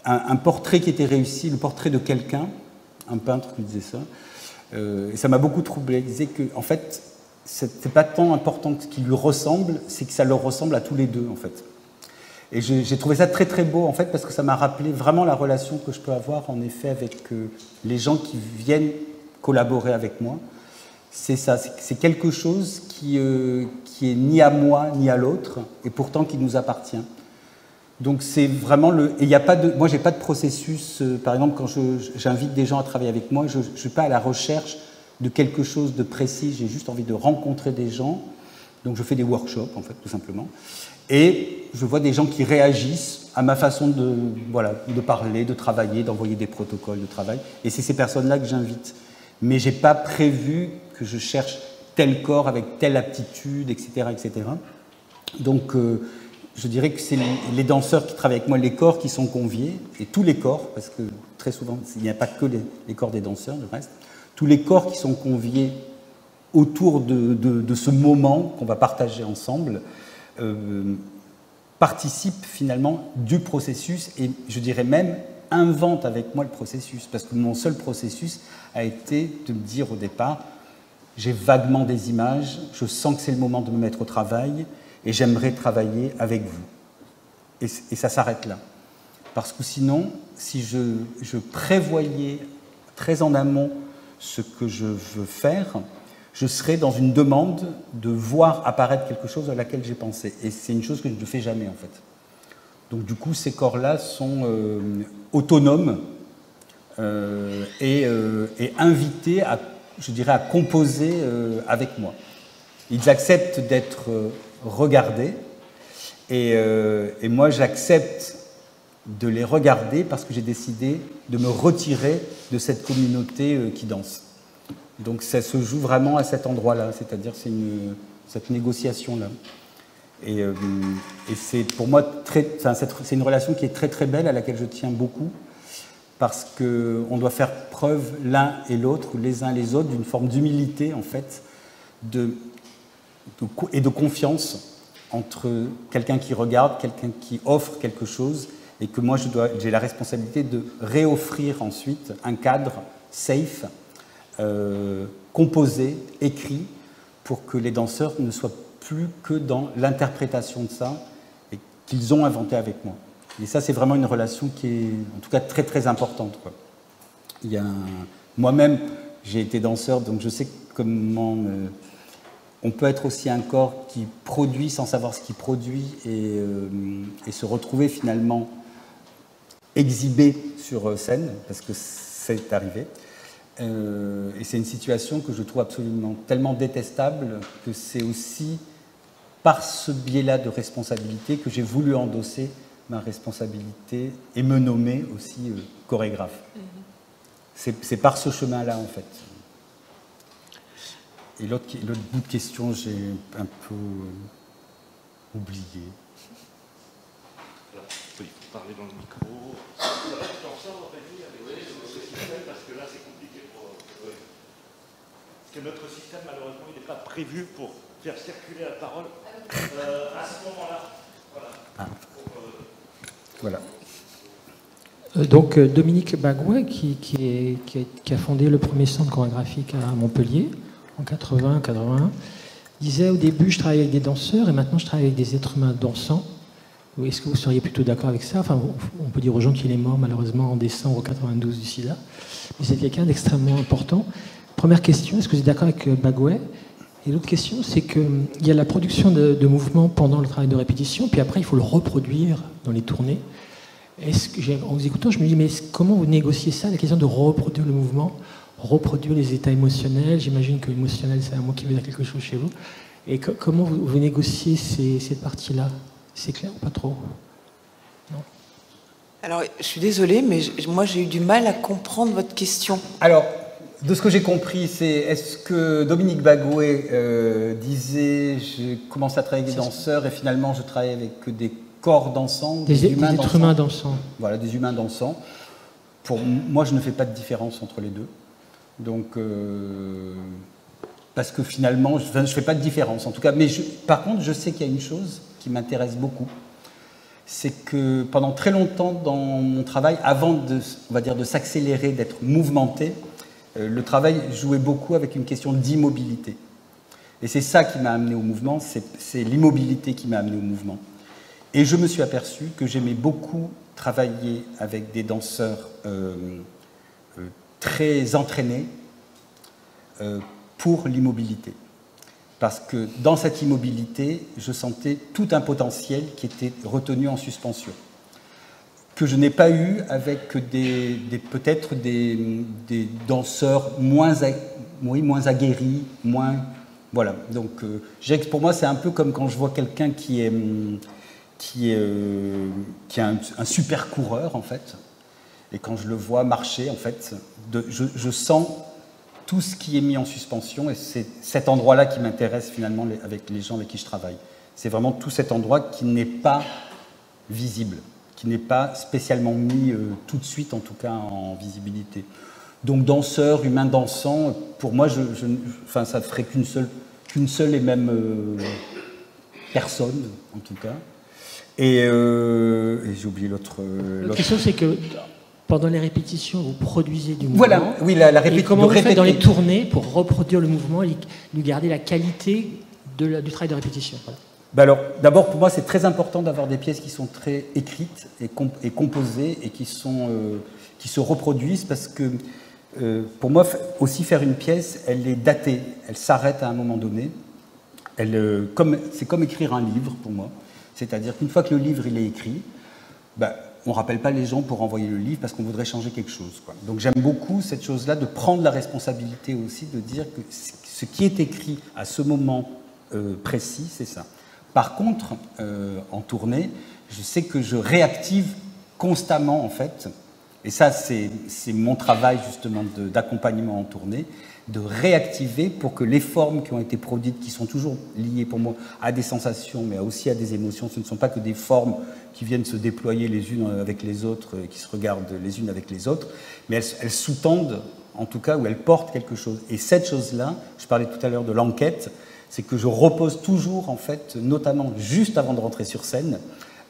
un portrait qui était réussi, le portrait de quelqu'un, un peintre qui disait ça, et ça m'a beaucoup troublé. Il disait que, en fait, c'est pas tant important ce qui lui ressemble, c'est que ça leur ressemble à tous les deux, en fait. Et j'ai trouvé ça très très beau, en fait, parce que ça m'a rappelé vraiment la relation que je peux avoir, en effet, avec les gens qui viennent collaborer avec moi. C'est ça, c'est quelque chose qui est ni à moi ni à l'autre, et pourtant qui nous appartient. Donc c'est vraiment le... Et il y a pas de... Moi, j'ai pas de processus... par exemple, quand j'invite des gens à travailler avec moi, je ne suis pas à la recherche de quelque chose de précis, j'ai juste envie de rencontrer des gens. Donc je fais des workshops, en fait, tout simplement. Et je vois des gens qui réagissent à ma façon de, voilà, de parler, de travailler, d'envoyer des protocoles de travail. Et c'est ces personnes-là que j'invite. Mais je n'ai pas prévu que je cherche tel corps avec telle aptitude, etc. etc. Donc, je dirais que c'est les danseurs qui travaillent avec moi, les corps qui sont conviés, et tous les corps, parce que très souvent, il n'y a pas que les corps des danseurs, du reste, tous les corps qui sont conviés autour de ce moment qu'on va partager ensemble participent finalement du processus, et je dirais même inventent avec moi le processus, parce que mon seul processus a été de me dire au départ, j'ai vaguement des images, je sens que c'est le moment de me mettre au travail, et j'aimerais travailler avec vous. Et ça s'arrête là. Parce que sinon, si je prévoyais très en amont ce que je veux faire, je serais dans une demande de voir apparaître quelque chose à laquelle j'ai pensé. Et c'est une chose que je ne fais jamais, en fait. Donc, du coup, ces corps-là sont autonomes et invités à, je dirais, à composer avec moi. Ils acceptent d'être regardés et moi, j'accepte de les regarder parce que j'ai décidé de me retirer de cette communauté qui danse. Donc ça se joue vraiment à cet endroit-là, c'est-à-dire c'est cette négociation-là. Et c'est pour moi c'est une relation qui est très très belle, à laquelle je tiens beaucoup, parce qu'on doit faire preuve l'un et l'autre, les uns les autres, d'une forme d'humilité en fait, et de confiance entre quelqu'un qui regarde, quelqu'un qui offre quelque chose, et que moi j'ai la responsabilité de réoffrir ensuite un cadre safe, composé, écrit, pour que les danseurs ne soient plus que dans l'interprétation de ça et qu'ils ont inventé avec moi. Et ça, c'est vraiment une relation qui est, en tout cas, très très importante, quoi. Moi-même, j'ai été danseur, donc je sais comment on peut être aussi un corps qui produit sans savoir ce qu'il produit et se retrouver finalement exhibé sur scène, parce que c'est arrivé. Et c'est une situation que je trouve absolument tellement détestable que c'est aussi par ce biais-là de responsabilité que j'ai voulu endosser ma responsabilité et me nommer aussi chorégraphe. C'est par ce chemin-là, en fait. Et l'autre bout de question, j'ai un peu oublié. Voilà. Il faut parler dans le micro. Ça va, tu t'en sors, Aurélie, avec ce système, parce que là, c'est compliqué pour... Parce que notre système, malheureusement, il n'est pas prévu pour faire circuler la parole à ce moment-là. Voilà. Ah. Voilà. Donc Dominique Bagouet, qui a fondé le premier centre chorégraphique à Montpellier en 80-81, disait au début je travaille avec des danseurs et maintenant je travaille avec des êtres humains dansants. Est-ce que vous seriez plutôt d'accord avec ça? Enfin, on peut dire aux gens qu'il est mort malheureusement en décembre 92 du sida, mais c'est quelqu'un d'extrêmement important. Première question, est-ce que vous êtes d'accord avec Bagouet? Et l'autre question, c'est qu'il y a la production de mouvements pendant le travail de répétition, puis après il faut le reproduire dans les tournées. En vous écoutant, je me dis, mais comment vous négociez ça, la question de reproduire le mouvement, reproduire les états émotionnels? J'imagine que l'émotionnel, c'est un mot qui veut dire quelque chose chez vous. Et comment vous négociez cette partie-là? C'est clair ou pas trop? Non. Alors, je suis désolée, mais moi, j'ai eu du mal à comprendre votre question. Alors, de ce que j'ai compris, c'est est-ce que Dominique Bagouet disait je commence à travailler avec des danseurs et finalement je travaille avec des corps dansants, des êtres humains dansants. Voilà, des humains dansants. Pour moi, je ne fais pas de différence entre les deux. Donc, parce que finalement, je ne fais pas de différence en tout cas. Mais par contre, je sais qu'il y a une chose qui m'intéresse beaucoup. C'est que pendant très longtemps dans mon travail, avant on va dire, de s'accélérer, d'être mouvementé, le travail jouait beaucoup avec une question d'immobilité. Et c'est ça qui m'a amené au mouvement, c'est l'immobilité qui m'a amené au mouvement. Et je me suis aperçu que j'aimais beaucoup travailler avec des danseurs très entraînés pour l'immobilité. Parce que dans cette immobilité, je sentais tout un potentiel qui était retenu en suspension, que je n'ai pas eu avec peut-être des danseurs moins aguerris, moins... Voilà, donc pour moi c'est un peu comme quand je vois quelqu'un qui est un super coureur en fait, et quand je le vois marcher en fait, je sens tout ce qui est mis en suspension, et c'est cet endroit-là qui m'intéresse finalement avec les gens avec qui je travaille. C'est vraiment tout cet endroit qui n'est pas visible, qui n'est pas spécialement mis tout de suite, en tout cas en visibilité. Donc danseur, humain dansant, pour moi, enfin, ça ne ferait qu'une seule et même personne, en tout cas. Et j'ai oublié l'autre... L'autre question, c'est que pendant les répétitions, vous produisez du mouvement. Voilà, oui, la répétition. Et comment vous faites dans les tournées pour reproduire le mouvement et lui garder la qualité du travail de répétition? Voilà. Ben alors, d'abord, pour moi, c'est très important d'avoir des pièces qui sont très écrites et composées et qui se reproduisent parce que, pour moi, aussi faire une pièce, elle est datée, elle s'arrête à un moment donné. C'est comme écrire un livre, pour moi. C'est-à-dire qu'une fois que le livre il est écrit, ben, on ne rappelle pas les gens pour envoyer le livre parce qu'on voudrait changer quelque chose, quoi. Donc j'aime beaucoup cette chose-là, de prendre la responsabilité aussi, de dire que ce qui est écrit à ce moment précis, c'est ça. Par contre, en tournée, je sais que je réactive constamment, en fait, et ça c'est mon travail justement d'accompagnement en tournée, de réactiver pour que les formes qui ont été produites, qui sont toujours liées pour moi à des sensations, mais aussi à des émotions, ce ne sont pas que des formes qui viennent se déployer les unes avec les autres, qui se regardent les unes avec les autres, mais elles sous-tendent, en tout cas, ou elles portent quelque chose. Et cette chose-là, je parlais tout à l'heure de l'enquête, c'est que je repose toujours, en fait, notamment juste avant de rentrer sur scène,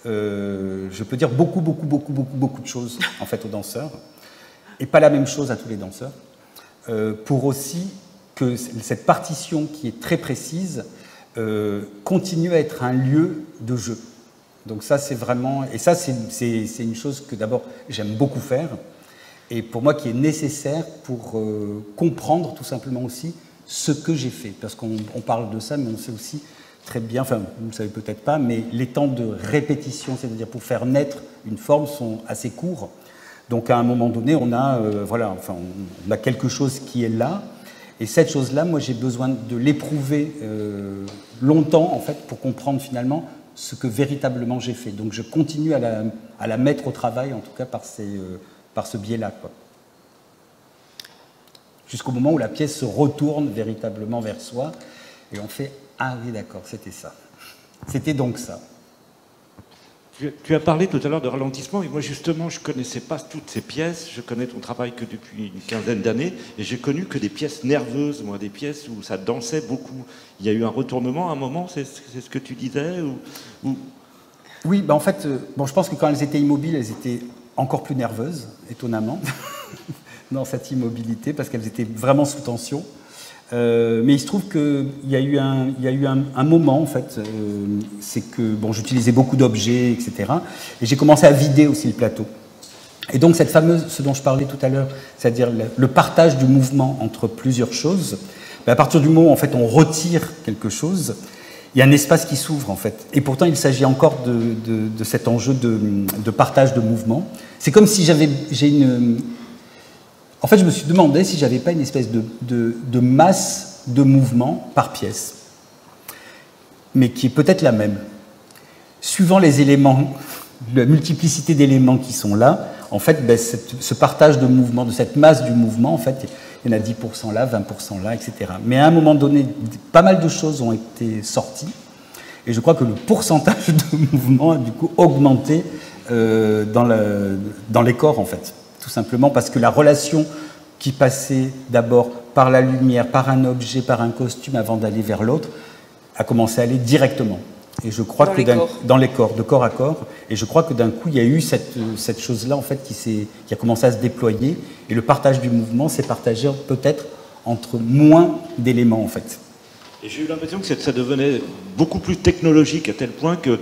je peux dire beaucoup de choses, en fait, aux danseurs, et pas la même chose à tous les danseurs, pour aussi que cette partition qui est très précise continue à être un lieu de jeu. Donc ça, c'est vraiment... Et ça, c'est une chose que d'abord, j'aime beaucoup faire, et pour moi qui est nécessaire pour comprendre tout simplement aussi ce que j'ai fait. Parce qu'on parle de ça, mais on sait aussi très bien, enfin, vous ne le savez peut-être pas, mais les temps de répétition, c'est-à-dire pour faire naître une forme, sont assez courts. Donc à un moment donné, on a, on a quelque chose qui est là. Et cette chose-là, moi, j'ai besoin de l'éprouver longtemps, en fait, pour comprendre finalement ce que véritablement j'ai fait. Donc je continue à la mettre au travail, en tout cas par ce biais-là, quoi. Jusqu'au moment où la pièce se retourne véritablement vers soi, et on fait « Ah oui, d'accord, c'était ça. C'était donc ça. » Tu as parlé tout à l'heure de ralentissement, et moi justement je ne connaissais pas toutes ces pièces, je connais ton travail que depuis une quinzaine d'années, et j'ai connu que des pièces nerveuses, moi, des pièces où ça dansait beaucoup. Il y a eu un retournement à un moment, c'est ce que tu disais ou... Oui, ben en fait, je pense que quand elles étaient immobiles, elles étaient encore plus nerveuses, étonnamment, dans cette immobilité, parce qu'elles étaient vraiment sous tension. Mais il se trouve qu'il y a eu un moment, en fait, c'est que j'utilisais beaucoup d'objets, etc. Et j'ai commencé à vider aussi le plateau. Et donc cette fameuse, ce dont je parlais tout à l'heure, c'est-à-dire le partage du mouvement entre plusieurs choses, à partir du moment où en fait, on retire quelque chose, il y a un espace qui s'ouvre, en fait. Et pourtant, il s'agit encore de cet enjeu de partage de mouvement. C'est comme si En fait, je me suis demandé si j'avais pas une espèce de masse de mouvement par pièce, mais qui est peut-être la même. Suivant les éléments, la multiplicité d'éléments qui sont là, en fait, ce partage de mouvement, de cette masse du mouvement, en fait, il y en a 10% là, 20% là, etc. Mais à un moment donné, pas mal de choses ont été sorties, et je crois que le pourcentage de mouvement a du coup augmenté dans les corps, en fait. Tout simplement parce que la relation qui passait d'abord par la lumière, par un objet, par un costume, avant d'aller vers l'autre, a commencé à aller directement. Et je crois dans les corps, de corps à corps. Et je crois que d'un coup, il y a eu cette chose-là en fait qui a commencé à se déployer. Et le partage du mouvement s'est partagé peut-être entre moins d'éléments en fait. Et j'ai eu l'impression que ça devenait beaucoup plus technologique, à tel point que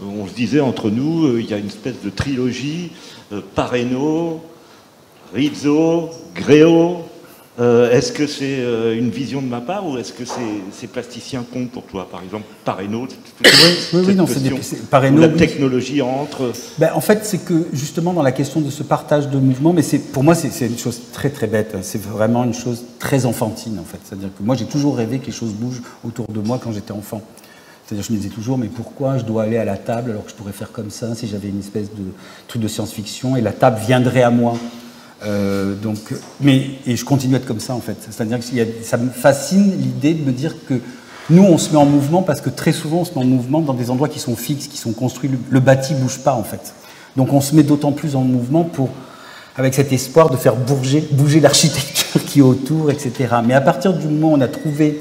on se disait entre nous, il y a une espèce de trilogie, Pareno, Rizzo, Gréo. Est-ce que c'est une vision de ma part, ou est-ce que ces plasticiens comptent pour toi? Par exemple, Pareno, oui, non, Pareno, la technologie entre... En fait, c'est que justement dans la question de ce partage de mouvement, mais pour moi c'est une chose très très bête, c'est vraiment une chose très enfantine en fait. C'est-à-dire que moi j'ai toujours rêvé que les choses bougent autour de moi quand j'étais enfant. C'est-à-dire je me disais toujours, mais pourquoi je dois aller à la table alors que je pourrais faire comme ça si j'avais une espèce de truc de science-fiction et la table viendrait à moi. Et je continue à être comme ça en fait. C'est-à-dire que ça me fascine l'idée de me dire que nous on se met en mouvement parce que très souvent on se met en mouvement dans des endroits qui sont fixes, qui sont construits. Le bâti ne bouge pas en fait. Donc on se met d'autant plus en mouvement avec cet espoir de faire bouger l'architecture qui est autour, etc. Mais à partir du moment où on a trouvé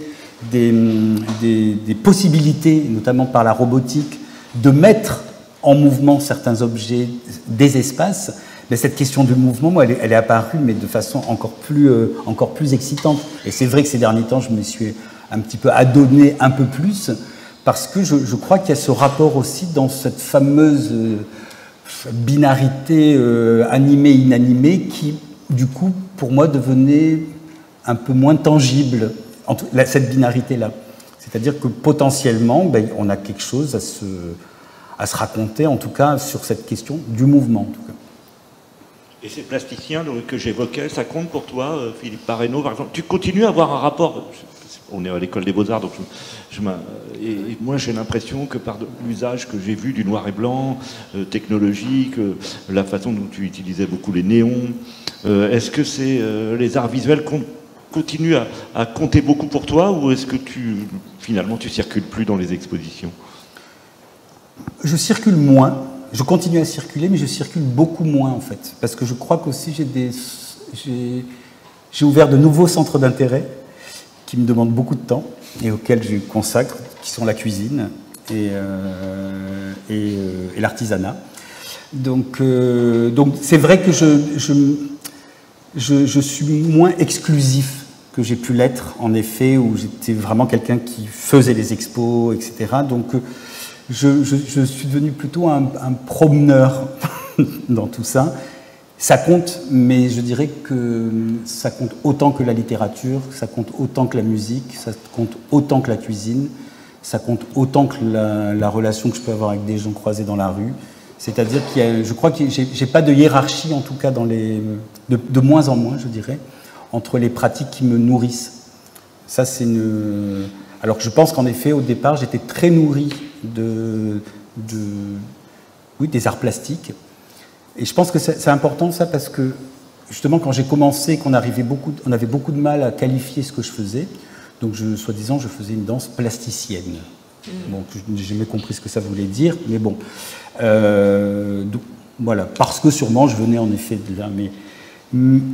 des possibilités, notamment par la robotique, de mettre en mouvement certains objets, des espaces, mais cette question du mouvement, moi, elle est apparue, mais de façon encore plus excitante. Et c'est vrai que ces derniers temps, je me suis un petit peu adonné un peu plus, parce que je crois qu'il y a ce rapport aussi dans cette fameuse binarité animée-inanimée qui, du coup, pour moi, devenait un peu moins tangible, cette binarité-là. C'est-à-dire que potentiellement, on a quelque chose à se raconter, en tout cas, sur cette question du mouvement, en tout cas. Et ces plasticiens que j'évoquais, ça compte pour toi, Philippe Pareno, par exemple? Tu continues à avoir un rapport... On est à l'école des Beaux-Arts, donc et moi j'ai l'impression que par l'usage que j'ai vu du noir et blanc, technologique, la façon dont tu utilisais beaucoup les néons, est-ce que les arts visuels continuent à compter beaucoup pour toi, ou est-ce que finalement tu circules plus dans les expositions? Je circule moins. Je continue à circuler, mais je circule beaucoup moins en fait, parce que je crois qu'aussi j'ai ouvert de nouveaux centres d'intérêt qui me demandent beaucoup de temps et auxquels je consacre, qui sont la cuisine et l'artisanat. Donc c'est vrai que je suis moins exclusif que j'ai pu l'être, en effet, où j'étais vraiment quelqu'un qui faisait les expos, etc. Donc je suis devenu plutôt un promeneur dans tout ça. Ça compte, mais je dirais que ça compte autant que la littérature, ça compte autant que la musique, ça compte autant que la cuisine, ça compte autant que la relation que je peux avoir avec des gens croisés dans la rue. C'est-à-dire je crois que j'ai pas de hiérarchie, en tout cas de moins en moins, je dirais, entre les pratiques qui me nourrissent. Ça, c'est alors que je pense qu'en effet, au départ, j'étais très nourri des arts plastiques. Et je pense que c'est important ça, parce que justement quand j'ai commencé, on avait beaucoup de mal à qualifier ce que je faisais. Donc soi-disant je faisais une danse plasticienne. Bon, je n'ai jamais compris ce que ça voulait dire, mais bon. Donc, voilà, parce que sûrement je venais en effet de là.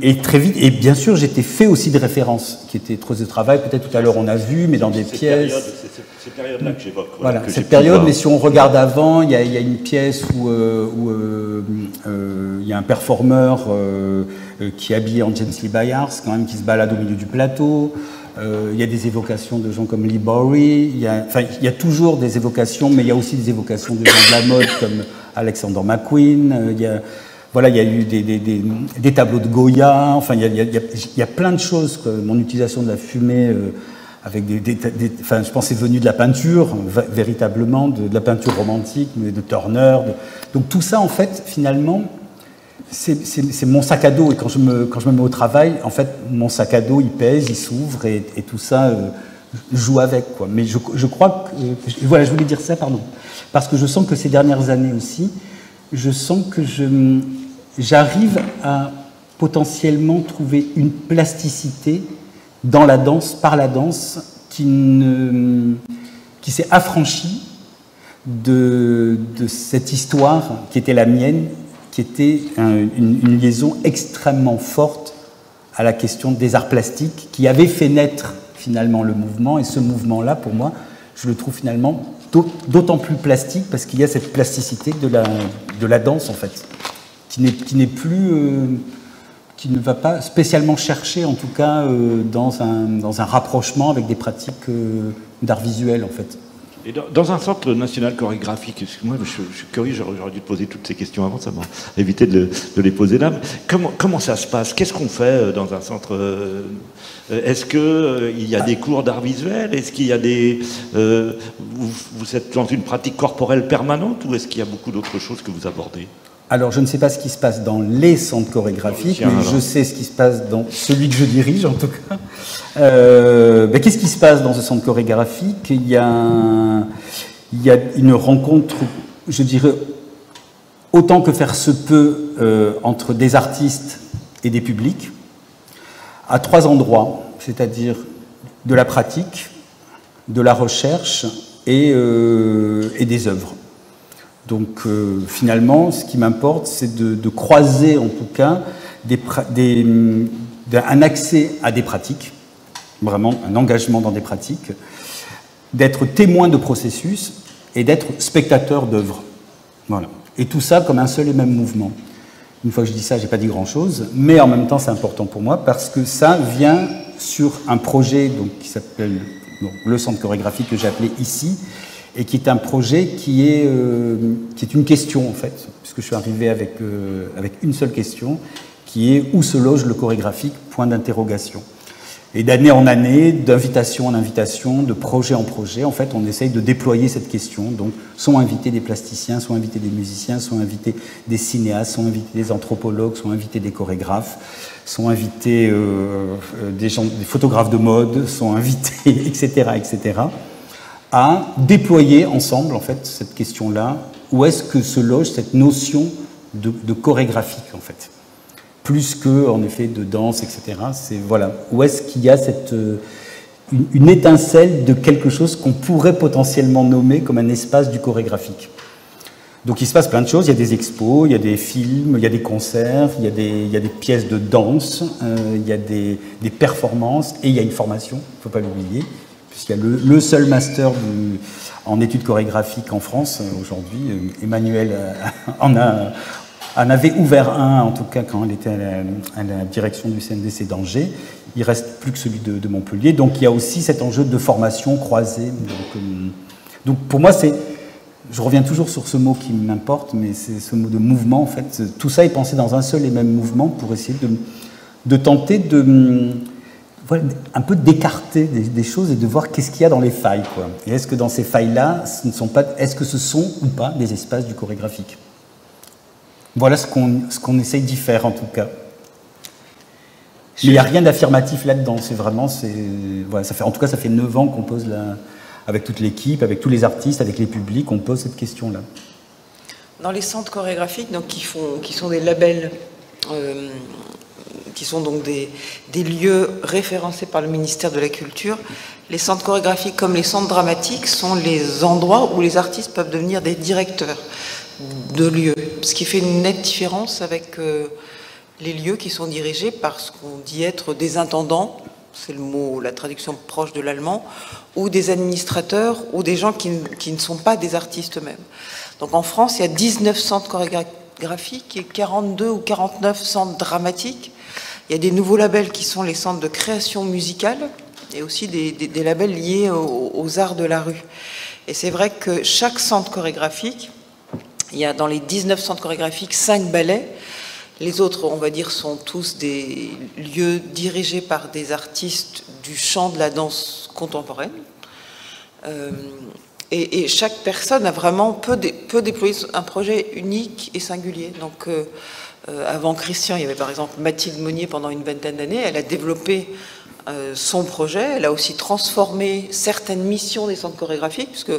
Et très vite, et bien sûr j'étais fait aussi de références qui étaient trop de travail, peut-être tout à l'heure on a vu, mais dans des pièces. C'est cette période-là que j'évoque. Voilà, cette période, mais si on regarde avant, il y a une pièce où il y a un performeur qui est habillé en James Lee Byars, quand même, qui se balade au milieu du plateau. Il y a des évocations de gens comme Lee Bowery, il y a toujours des évocations, mais il y a aussi des évocations de gens de la mode comme Alexander McQueen. Il y a eu des tableaux de Goya, enfin il y a plein de choses, quoi. Mon utilisation de la fumée avec je pense que c'est venu de la peinture, véritablement, de la peinture romantique, mais de Turner. Donc tout ça, en fait, finalement, c'est mon sac à dos. Et quand je me mets au travail, en fait, mon sac à dos, il pèse, il s'ouvre, et tout ça joue avec, quoi. Mais je crois que... Voilà, je voulais dire ça, pardon. Parce que je sens que ces dernières années aussi, je sens que j'arrive à potentiellement trouver une plasticité dans la danse, par la danse, qui s'est affranchie de cette histoire qui était la mienne, qui était une liaison extrêmement forte à la question des arts plastiques qui avait fait naître finalement le mouvement. Et ce mouvement-là, pour moi, je le trouve finalement d'autant plus plastique parce qu'il y a cette plasticité de la danse, en fait, qui n'est plus... qui ne va pas spécialement chercher, en tout cas, dans un rapprochement avec des pratiques d'art visuel, en fait. Et dans un centre national chorégraphique, excuse-moi, je suis curieux, j'aurais dû te poser toutes ces questions avant, ça m'a évité de les poser là. Comment ça se passe? Qu'est-ce qu'on fait dans un centre? Est-ce qu'il y a des cours d'art visuel? Est-ce qu'il y a des... vous êtes dans une pratique corporelle permanente ou est-ce qu'il y a beaucoup d'autres choses que vous abordez? Alors, je ne sais pas ce qui se passe dans les centres chorégraphiques, mais je sais ce qui se passe dans celui que je dirige, en tout cas. Qu'est-ce qui se passe dans ce centre chorégraphique? Il y a une rencontre, je dirais, autant que faire se peut, entre des artistes et des publics, à 3 endroits, c'est-à-dire de la pratique, de la recherche et des œuvres. Donc finalement, ce qui m'importe, c'est de croiser en tout cas un accès à des pratiques, vraiment un engagement dans des pratiques, d'être témoin de processus et d'être spectateur d'œuvres. Voilà. Et tout ça comme un seul et même mouvement. Une fois que je dis ça, je n'ai pas dit grand-chose, mais en même temps, c'est important pour moi parce que ça vient sur un projet qui s'appelle le centre chorégraphique que j'ai appelé ici, et qui est un projet qui est une question, en fait, puisque je suis arrivé avec une seule question, qui est « Où se loge le chorégraphique ?» point d'interrogation. Et d'année en année, d'invitation en invitation, de projet en projet, en fait, on essaye de déployer cette question. Donc, sont invités des plasticiens, sont invités des musiciens, sont invités des cinéastes, sont invités des anthropologues, sont invités des chorégraphes, sont invités des photographes de mode, sont invités, etc., etc., à déployer ensemble, en fait, cette question-là. Où est-ce que se loge cette notion de chorégraphique, en fait? Plus que, en effet, de danse, etc. C'est, voilà, où est-ce qu'il y a une étincelle de quelque chose qu'on pourrait potentiellement nommer comme un espace du chorégraphique. Donc il se passe plein de choses, il y a des expos, il y a des films, il y a des concerts, il y a des pièces de danse, il y a des performances, et il y a une formation, il ne faut pas l'oublier, puisqu'il y a le seul master en études chorégraphiques en France aujourd'hui. Emmanuel en avait ouvert un, en tout cas quand elle était à la direction du CNDC d'Angers. Il reste plus que celui de Montpellier. Donc il y a aussi cet enjeu de formation croisée. Donc pour moi, je reviens toujours sur ce mot qui m'importe, mais c'est ce mot de mouvement. En fait, tout ça est pensé dans un seul et même mouvement pour essayer de tenter voilà, un peu d'écarter des choses et de voir qu'est-ce qu'il y a dans les failles, quoi. Et est-ce que dans ces failles-là, est-ce que ce sont ou pas des espaces du chorégraphique? Voilà ce qu'on essaye d'y faire, en tout cas. Mais il n'y a rien d'affirmatif là-dedans. C'est vraiment... Voilà, en tout cas, ça fait 9 ans qu'on pose avec toute l'équipe, avec tous les artistes, avec les publics, on pose cette question-là. Dans les centres chorégraphiques, donc, qui sont des labels, qui sont donc des lieux référencés par le ministère de la Culture, les centres chorégraphiques comme les centres dramatiques sont les endroits où les artistes peuvent devenir des directeurs de lieux. Ce qui fait une nette différence avec les lieux qui sont dirigés par ce qu'on dit être des intendants, c'est le mot, la traduction proche de l'allemand, ou des administrateurs, ou des gens qui ne sont pas des artistes eux-mêmes. Donc en France, il y a 19 centres chorégraphiques et 42 ou 49 centres dramatiques. Il y a des nouveaux labels qui sont les centres de création musicale et aussi des labels liés aux arts de la rue. Et c'est vrai que chaque centre chorégraphique, il y a dans les 19 centres chorégraphiques 5 ballets. Les autres, on va dire, sont tous des lieux dirigés par des artistes du champ de la danse contemporaine. Et chaque personne a vraiment peut déployer un projet unique et singulier. Donc, avant Christian, il y avait par exemple Mathilde Monnier pendant une vingtaine d'années. Elle a développé son projet. Elle a aussi transformé certaines missions des centres chorégraphiques, puisque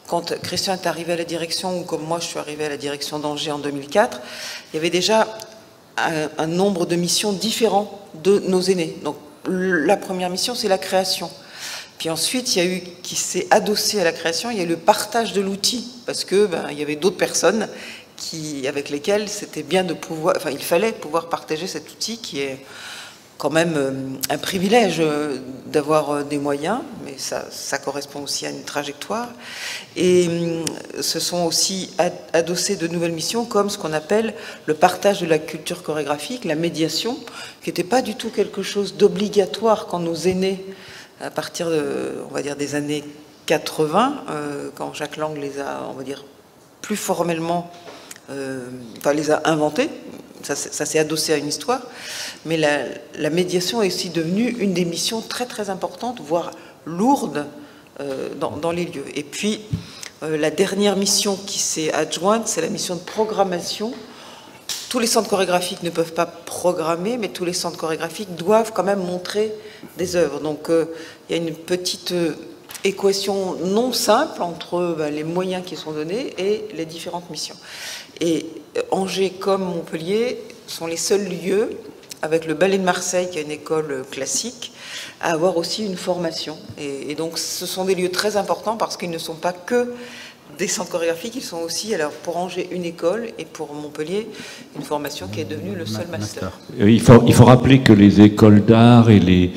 quand Christian est arrivé à la direction, ou comme moi je suis arrivée à la direction d'Angers en 2004, il y avait déjà un nombre de missions différents de nos aînés. Donc la première mission, c'est la création. Puis ensuite, il y a eu, qui s'est adossé à la création, il y a eu le partage de l'outil, parce que il y avait d'autres personnes avec lesquelles c'était bien de pouvoir, il fallait pouvoir partager cet outil qui est quand même un privilège d'avoir des moyens, mais ça correspond aussi à une trajectoire. Et se sont aussi adossés de nouvelles missions, comme ce qu'on appelle le partage de la culture chorégraphique, la médiation, qui n'était pas du tout quelque chose d'obligatoire quand nos aînés, à partir de, on va dire, des années 80, quand Jacques Lang les a, on va dire, plus formellement, les a inventés. Ça s'est adossé à une histoire, mais la médiation est aussi devenue une des missions très très importantes, voire lourde dans les lieux. Et puis, la dernière mission qui s'est adjointe, c'est la mission de programmation. Tous les centres chorégraphiques ne peuvent pas programmer, mais tous les centres chorégraphiques doivent quand même montrer des œuvres. Donc, il y a une petite équation non simple entre les moyens qui sont donnés et les différentes missions. Et Angers comme Montpellier sont les seuls lieux, avec le Ballet de Marseille, qui est une école classique, à avoir aussi une formation. Et donc ce sont des lieux très importants parce qu'ils ne sont pas que des centres chorégraphiques, ils sont aussi, alors pour Angers, une école, et pour Montpellier, une formation qui est devenue le seul master. Il faut rappeler que les écoles d'art et les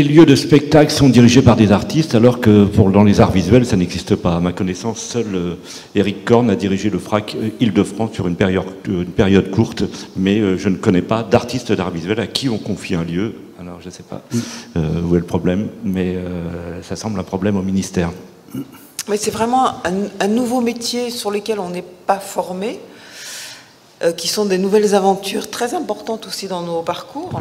lieux de spectacle sont dirigés par des artistes, alors que dans les arts visuels, ça n'existe pas. À ma connaissance, seul Éric Korn a dirigé le FRAC Île-de-France sur une période courte, mais je ne connais pas d'artistes d'art visuel à qui on confie un lieu. Alors, je ne sais pas où est le problème, mais ça semble un problème au ministère. Mais c'est vraiment un nouveau métier sur lequel on n'est pas formé, qui sont des nouvelles aventures très importantes aussi dans nos parcours.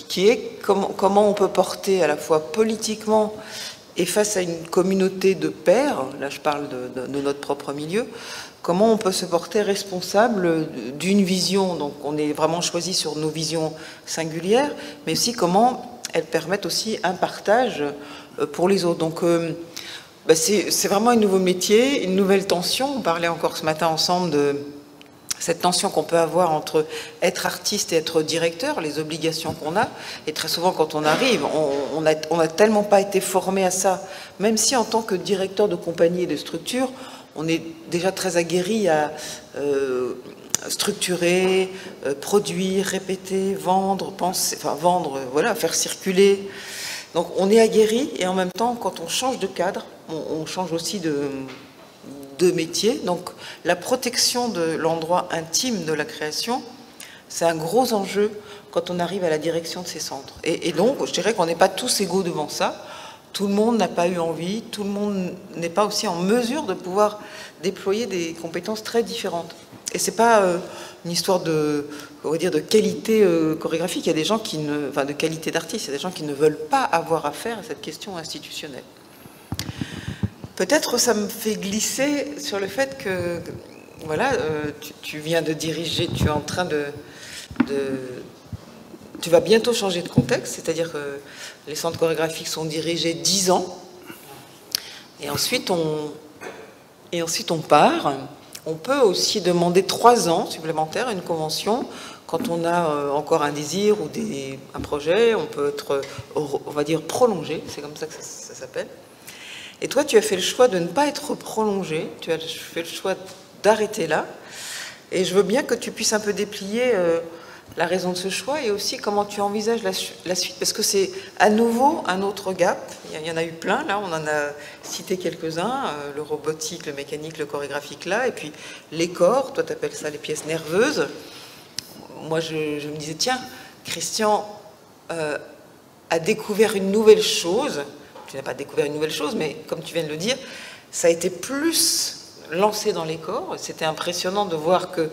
Qui est comment on peut porter à la fois politiquement et face à une communauté de pairs, là je parle de notre propre milieu, comment on peut se porter responsable d'une vision, donc on est vraiment choisi sur nos visions singulières, mais aussi comment elles permettent aussi un partage pour les autres. Donc c'est vraiment un nouveau métier, une nouvelle tension. On parlait encore ce matin ensemble de cette tension qu'on peut avoir entre être artiste et être directeur, les obligations qu'on a. Et très souvent, quand on arrive, on n'a tellement pas été formé à ça, même si en tant que directeur de compagnie et de structure, on est déjà très aguerri à structurer, produire, répéter, vendre, penser, enfin vendre, voilà, faire circuler. Donc on est aguerri, et en même temps, quand on change de cadre, on change aussi de métier. Donc la protection de l'endroit intime de la création, c'est un gros enjeu quand on arrive à la direction de ces centres. Et donc, je dirais qu'on n'est pas tous égaux devant ça. Tout le monde n'a pas eu envie, tout le monde n'est pas aussi en mesure de pouvoir déployer des compétences très différentes. Et c'est pas une histoire de, on va dire, de qualité chorégraphique. Il y a des gens qui ne, enfin de qualité d'artiste, il y a des gens qui ne veulent pas avoir affaire à cette question institutionnelle. Peut-être ça me fait glisser sur le fait que, voilà, tu viens de diriger, tu es en train tu vas bientôt changer de contexte, c'est-à-dire que les centres chorégraphiques sont dirigés 10 ans, et ensuite on part. On peut aussi demander 3 ans supplémentaires, une convention, quand on a encore un désir ou un projet, on peut être, on va dire, prolongé, c'est comme ça que ça s'appelle. Et toi, tu as fait le choix de ne pas être prolongé, tu as fait le choix d'arrêter là. Et je veux bien que tu puisses un peu déplier la raison de ce choix et aussi comment tu envisages la suite, parce que c'est à nouveau un autre gap. Il y en a eu plein, là, on en a cité quelques-uns, le robotique, le mécanique, le chorégraphique, là, et puis les corps, toi tu appelles ça les pièces nerveuses. Moi, je me disais, tiens, Christian a découvert une nouvelle chose. Tu n'as pas découvert une nouvelle chose, mais comme tu viens de le dire, ça a été plus lancé dans les corps. C'était impressionnant de voir que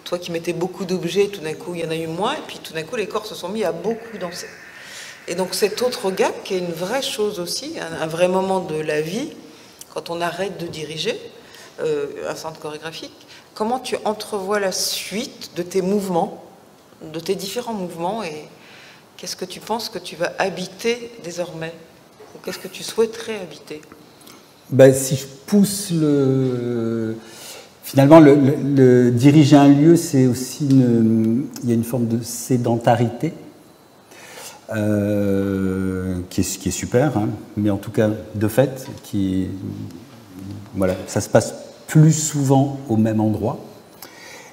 toi qui mettais beaucoup d'objets, tout d'un coup il y en a eu moins, et puis tout d'un coup les corps se sont mis à beaucoup danser. Et donc cet autre gap qui est une vraie chose aussi, un vrai moment de la vie, quand on arrête de diriger un centre chorégraphique, comment tu entrevois la suite de tes mouvements, de tes différents mouvements, et qu'est-ce que tu penses que tu vas habiter désormais ? Ou qu'est-ce que tu souhaiterais habiter ? Ben, si je pousse finalement, le diriger un lieu, c'est aussi il y a une forme de sédentarité qui est super, hein, mais en tout cas de fait, voilà, ça se passe plus souvent au même endroit.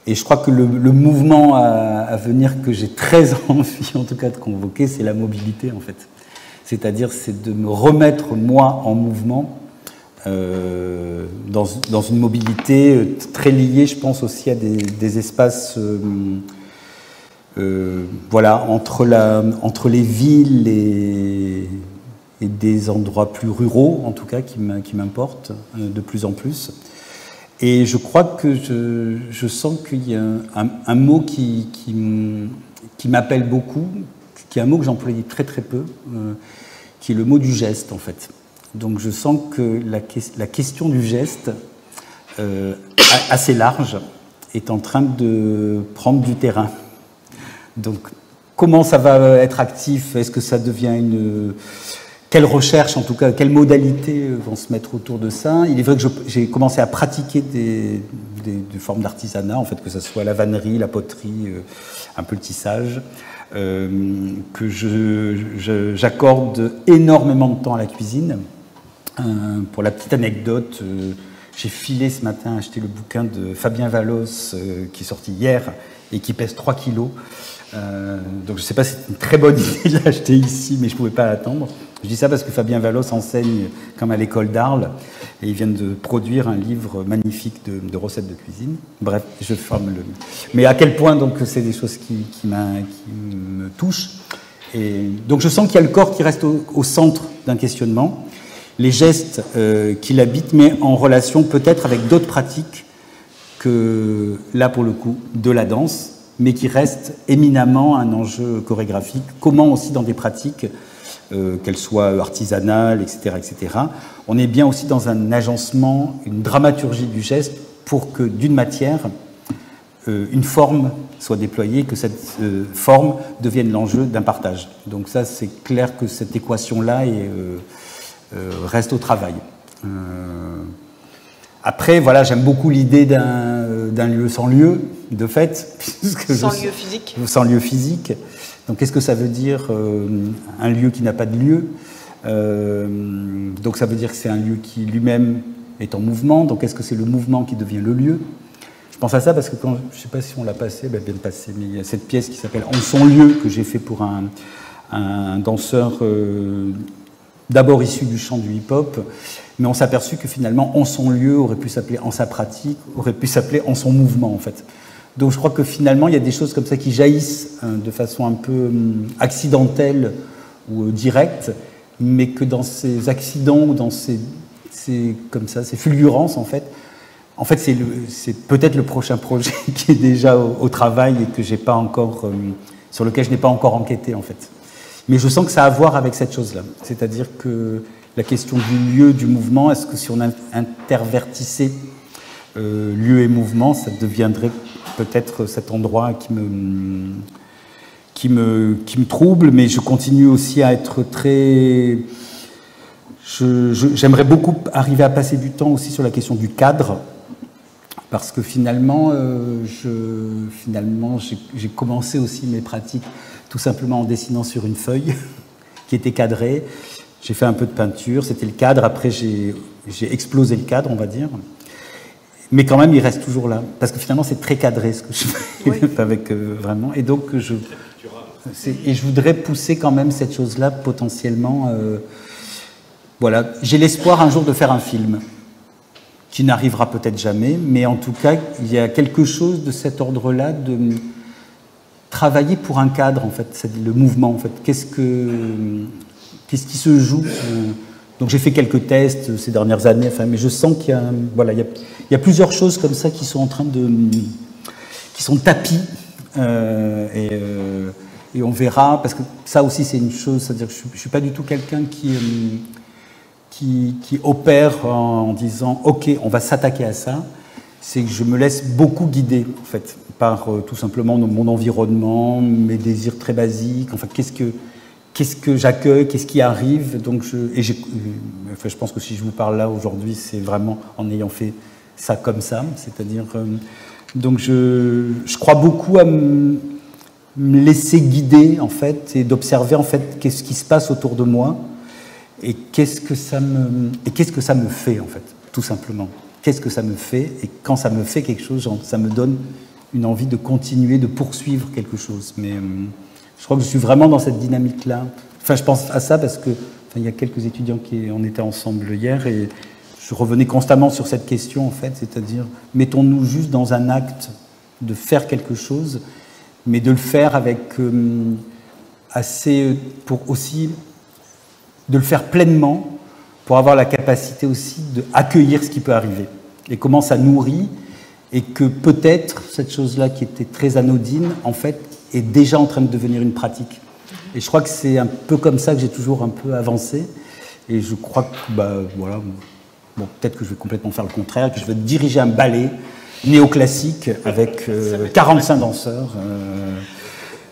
Et je crois que le mouvement à venir que j'ai très envie, en tout cas, de convoquer, c'est la mobilité, en fait. C'est-à-dire, c'est de me remettre, moi, en mouvement, dans une mobilité très liée, je pense, aussi à des espaces, voilà, entre les villes et des endroits plus ruraux, en tout cas, qui m'importent de plus en plus. Et je crois que je sens qu'il y a un mot qui m'appelle beaucoup, qui est un mot que j'emploie très très peu, qui est le mot du geste, en fait. Donc je sens que la question du geste, assez large, est en train de prendre du terrain. Donc comment ça va être actif? Est-ce que ça devient quelle recherche, en tout cas, quelles modalités vont se mettre autour de ça? Il est vrai que j'ai commencé à pratiquer des formes d'artisanat, en fait, que ce soit la vannerie, la poterie, un peu le tissage, que j'accorde énormément de temps à la cuisine. Pour la petite anecdote, j'ai filé ce matin acheter le bouquin de Fabien Valos, qui est sorti hier et qui pèse 3 kilos. Donc je ne sais pas si c'est une très bonne idée de l'acheter ici, mais je ne pouvais pas l'attendre. Je dis ça parce que Fabien Valos enseigne comme à l'école d'Arles et ils viennent de produire un livre magnifique de recettes de cuisine. Bref, je ferme le... Mais à quel point donc c'est des choses qui me touchent. Et donc je sens qu'il y a le corps qui reste au centre d'un questionnement, les gestes qui l'habitent, mais en relation peut-être avec d'autres pratiques que, là pour le coup, de la danse, mais qui reste éminemment un enjeu chorégraphique. Comment aussi dans des pratiques, qu'elles soient artisanales, etc., on est bien aussi dans un agencement, une dramaturgie du geste pour que d'une matière, une forme soit déployée, que cette forme devienne l'enjeu d'un partage. Donc ça, c'est clair que cette équation-là reste au travail. Après, voilà, j'aime beaucoup l'idée d'un lieu sans lieu, de fait. Sans lieu physique. Sans lieu physique. Donc, qu'est-ce que ça veut dire, un lieu qui n'a pas de lieu? Donc, ça veut dire que c'est un lieu qui lui-même est en mouvement. Donc, est-ce que c'est le mouvement qui devient le lieu? Je pense à ça parce que quand, je ne sais pas si on l'a passé, bien passé, mais il y a cette pièce qui s'appelle En son lieu, que j'ai fait pour un danseur d'abord issu du chant du hip-hop, mais on s'est aperçu que finalement, En son lieu aurait pu s'appeler En sa pratique, aurait pu s'appeler En son mouvement, en fait. Donc je crois que finalement, il y a des choses comme ça qui jaillissent de façon un peu accidentelle ou directe, mais que dans ces accidents ou dans ces fulgurances, en fait c'est peut-être le prochain projet qui est déjà au travail et que j'ai pas encore, sur lequel je n'ai pas encore enquêté, en fait. Mais je sens que ça a à voir avec cette chose-là. C'est-à-dire que la question du lieu, du mouvement, est-ce que si on intervertissait lieu et mouvement, ça deviendrait peut-être cet endroit qui me trouble, mais je continue aussi à être très... J'aimerais beaucoup arriver à passer du temps aussi sur la question du cadre, parce que finalement, j'ai commencé aussi mes pratiques tout simplement en dessinant sur une feuille qui était cadrée. J'ai fait un peu de peinture, c'était le cadre. Après, j'ai explosé le cadre, on va dire. Mais quand même, il reste toujours là. Parce que finalement, c'est très cadré ce que je fais, oui. Avec vraiment. Et donc, je voudrais pousser quand même cette chose-là potentiellement. Voilà. J'ai l'espoir un jour de faire un film qui n'arrivera peut-être jamais, mais en tout cas, il y a quelque chose de cet ordre-là, de travailler pour un cadre, en fait, c'est le mouvement, en fait. Qu'est-ce qui se joue? Donc j'ai fait quelques tests ces dernières années, enfin, mais je sens qu'il y a, voilà, il y a plusieurs choses comme ça qui sont en train qui sont tapis, et on verra, parce que ça aussi c'est une chose, c'est-à-dire que je ne suis pas du tout quelqu'un qui opère en disant « Ok, on va s'attaquer à ça », c'est que je me laisse beaucoup guider, en fait, par tout simplement mon environnement, mes désirs très basiques, enfin, qu'est-ce que j'accueille, qu'est-ce qui arrive. Donc je pense que si je vous parle là aujourd'hui, c'est vraiment en ayant fait ça comme ça, c'est-à-dire... donc je crois beaucoup à me laisser guider, en fait, et d'observer, en fait, qu'est-ce qui se passe autour de moi, et qu'est-ce que ça me fait, en fait, tout simplement. Qu'est-ce que ça me fait, et quand ça me fait quelque chose, ça me donne une envie de continuer, de poursuivre quelque chose. Mais je crois que je suis vraiment dans cette dynamique-là. Enfin, je pense à ça parce que il y a quelques étudiants on était ensemble hier et je revenais constamment sur cette question, en fait, c'est-à-dire, mettons-nous juste dans un acte de faire quelque chose, mais de le faire avec pour aussi, de le faire pleinement, pour avoir la capacité aussi d'accueillir ce qui peut arriver. Et comment ça nourrit, et que peut-être cette chose-là qui était très anodine, en fait, est déjà en train de devenir une pratique. Et je crois que c'est un peu comme ça que j'ai toujours un peu avancé. Et je crois que, voilà, bon, peut-être que je vais complètement faire le contraire, que je vais diriger un ballet néoclassique avec 45 danseurs.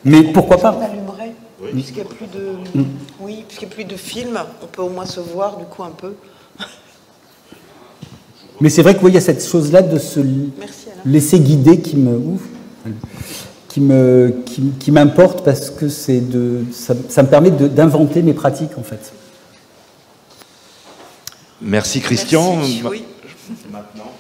Mais pourquoi pas? On allumerait, puisqu'il n'y a plus de... Oui, puisqu'il n'y a plus de films, on peut au moins se voir, du coup, un peu. Mais c'est vrai qu'il y a cette chose-là de se laisser guider qui m'importe parce que ça me permet d'inventer mes pratiques, en fait. Merci Christian. Merci, oui. Maintenant.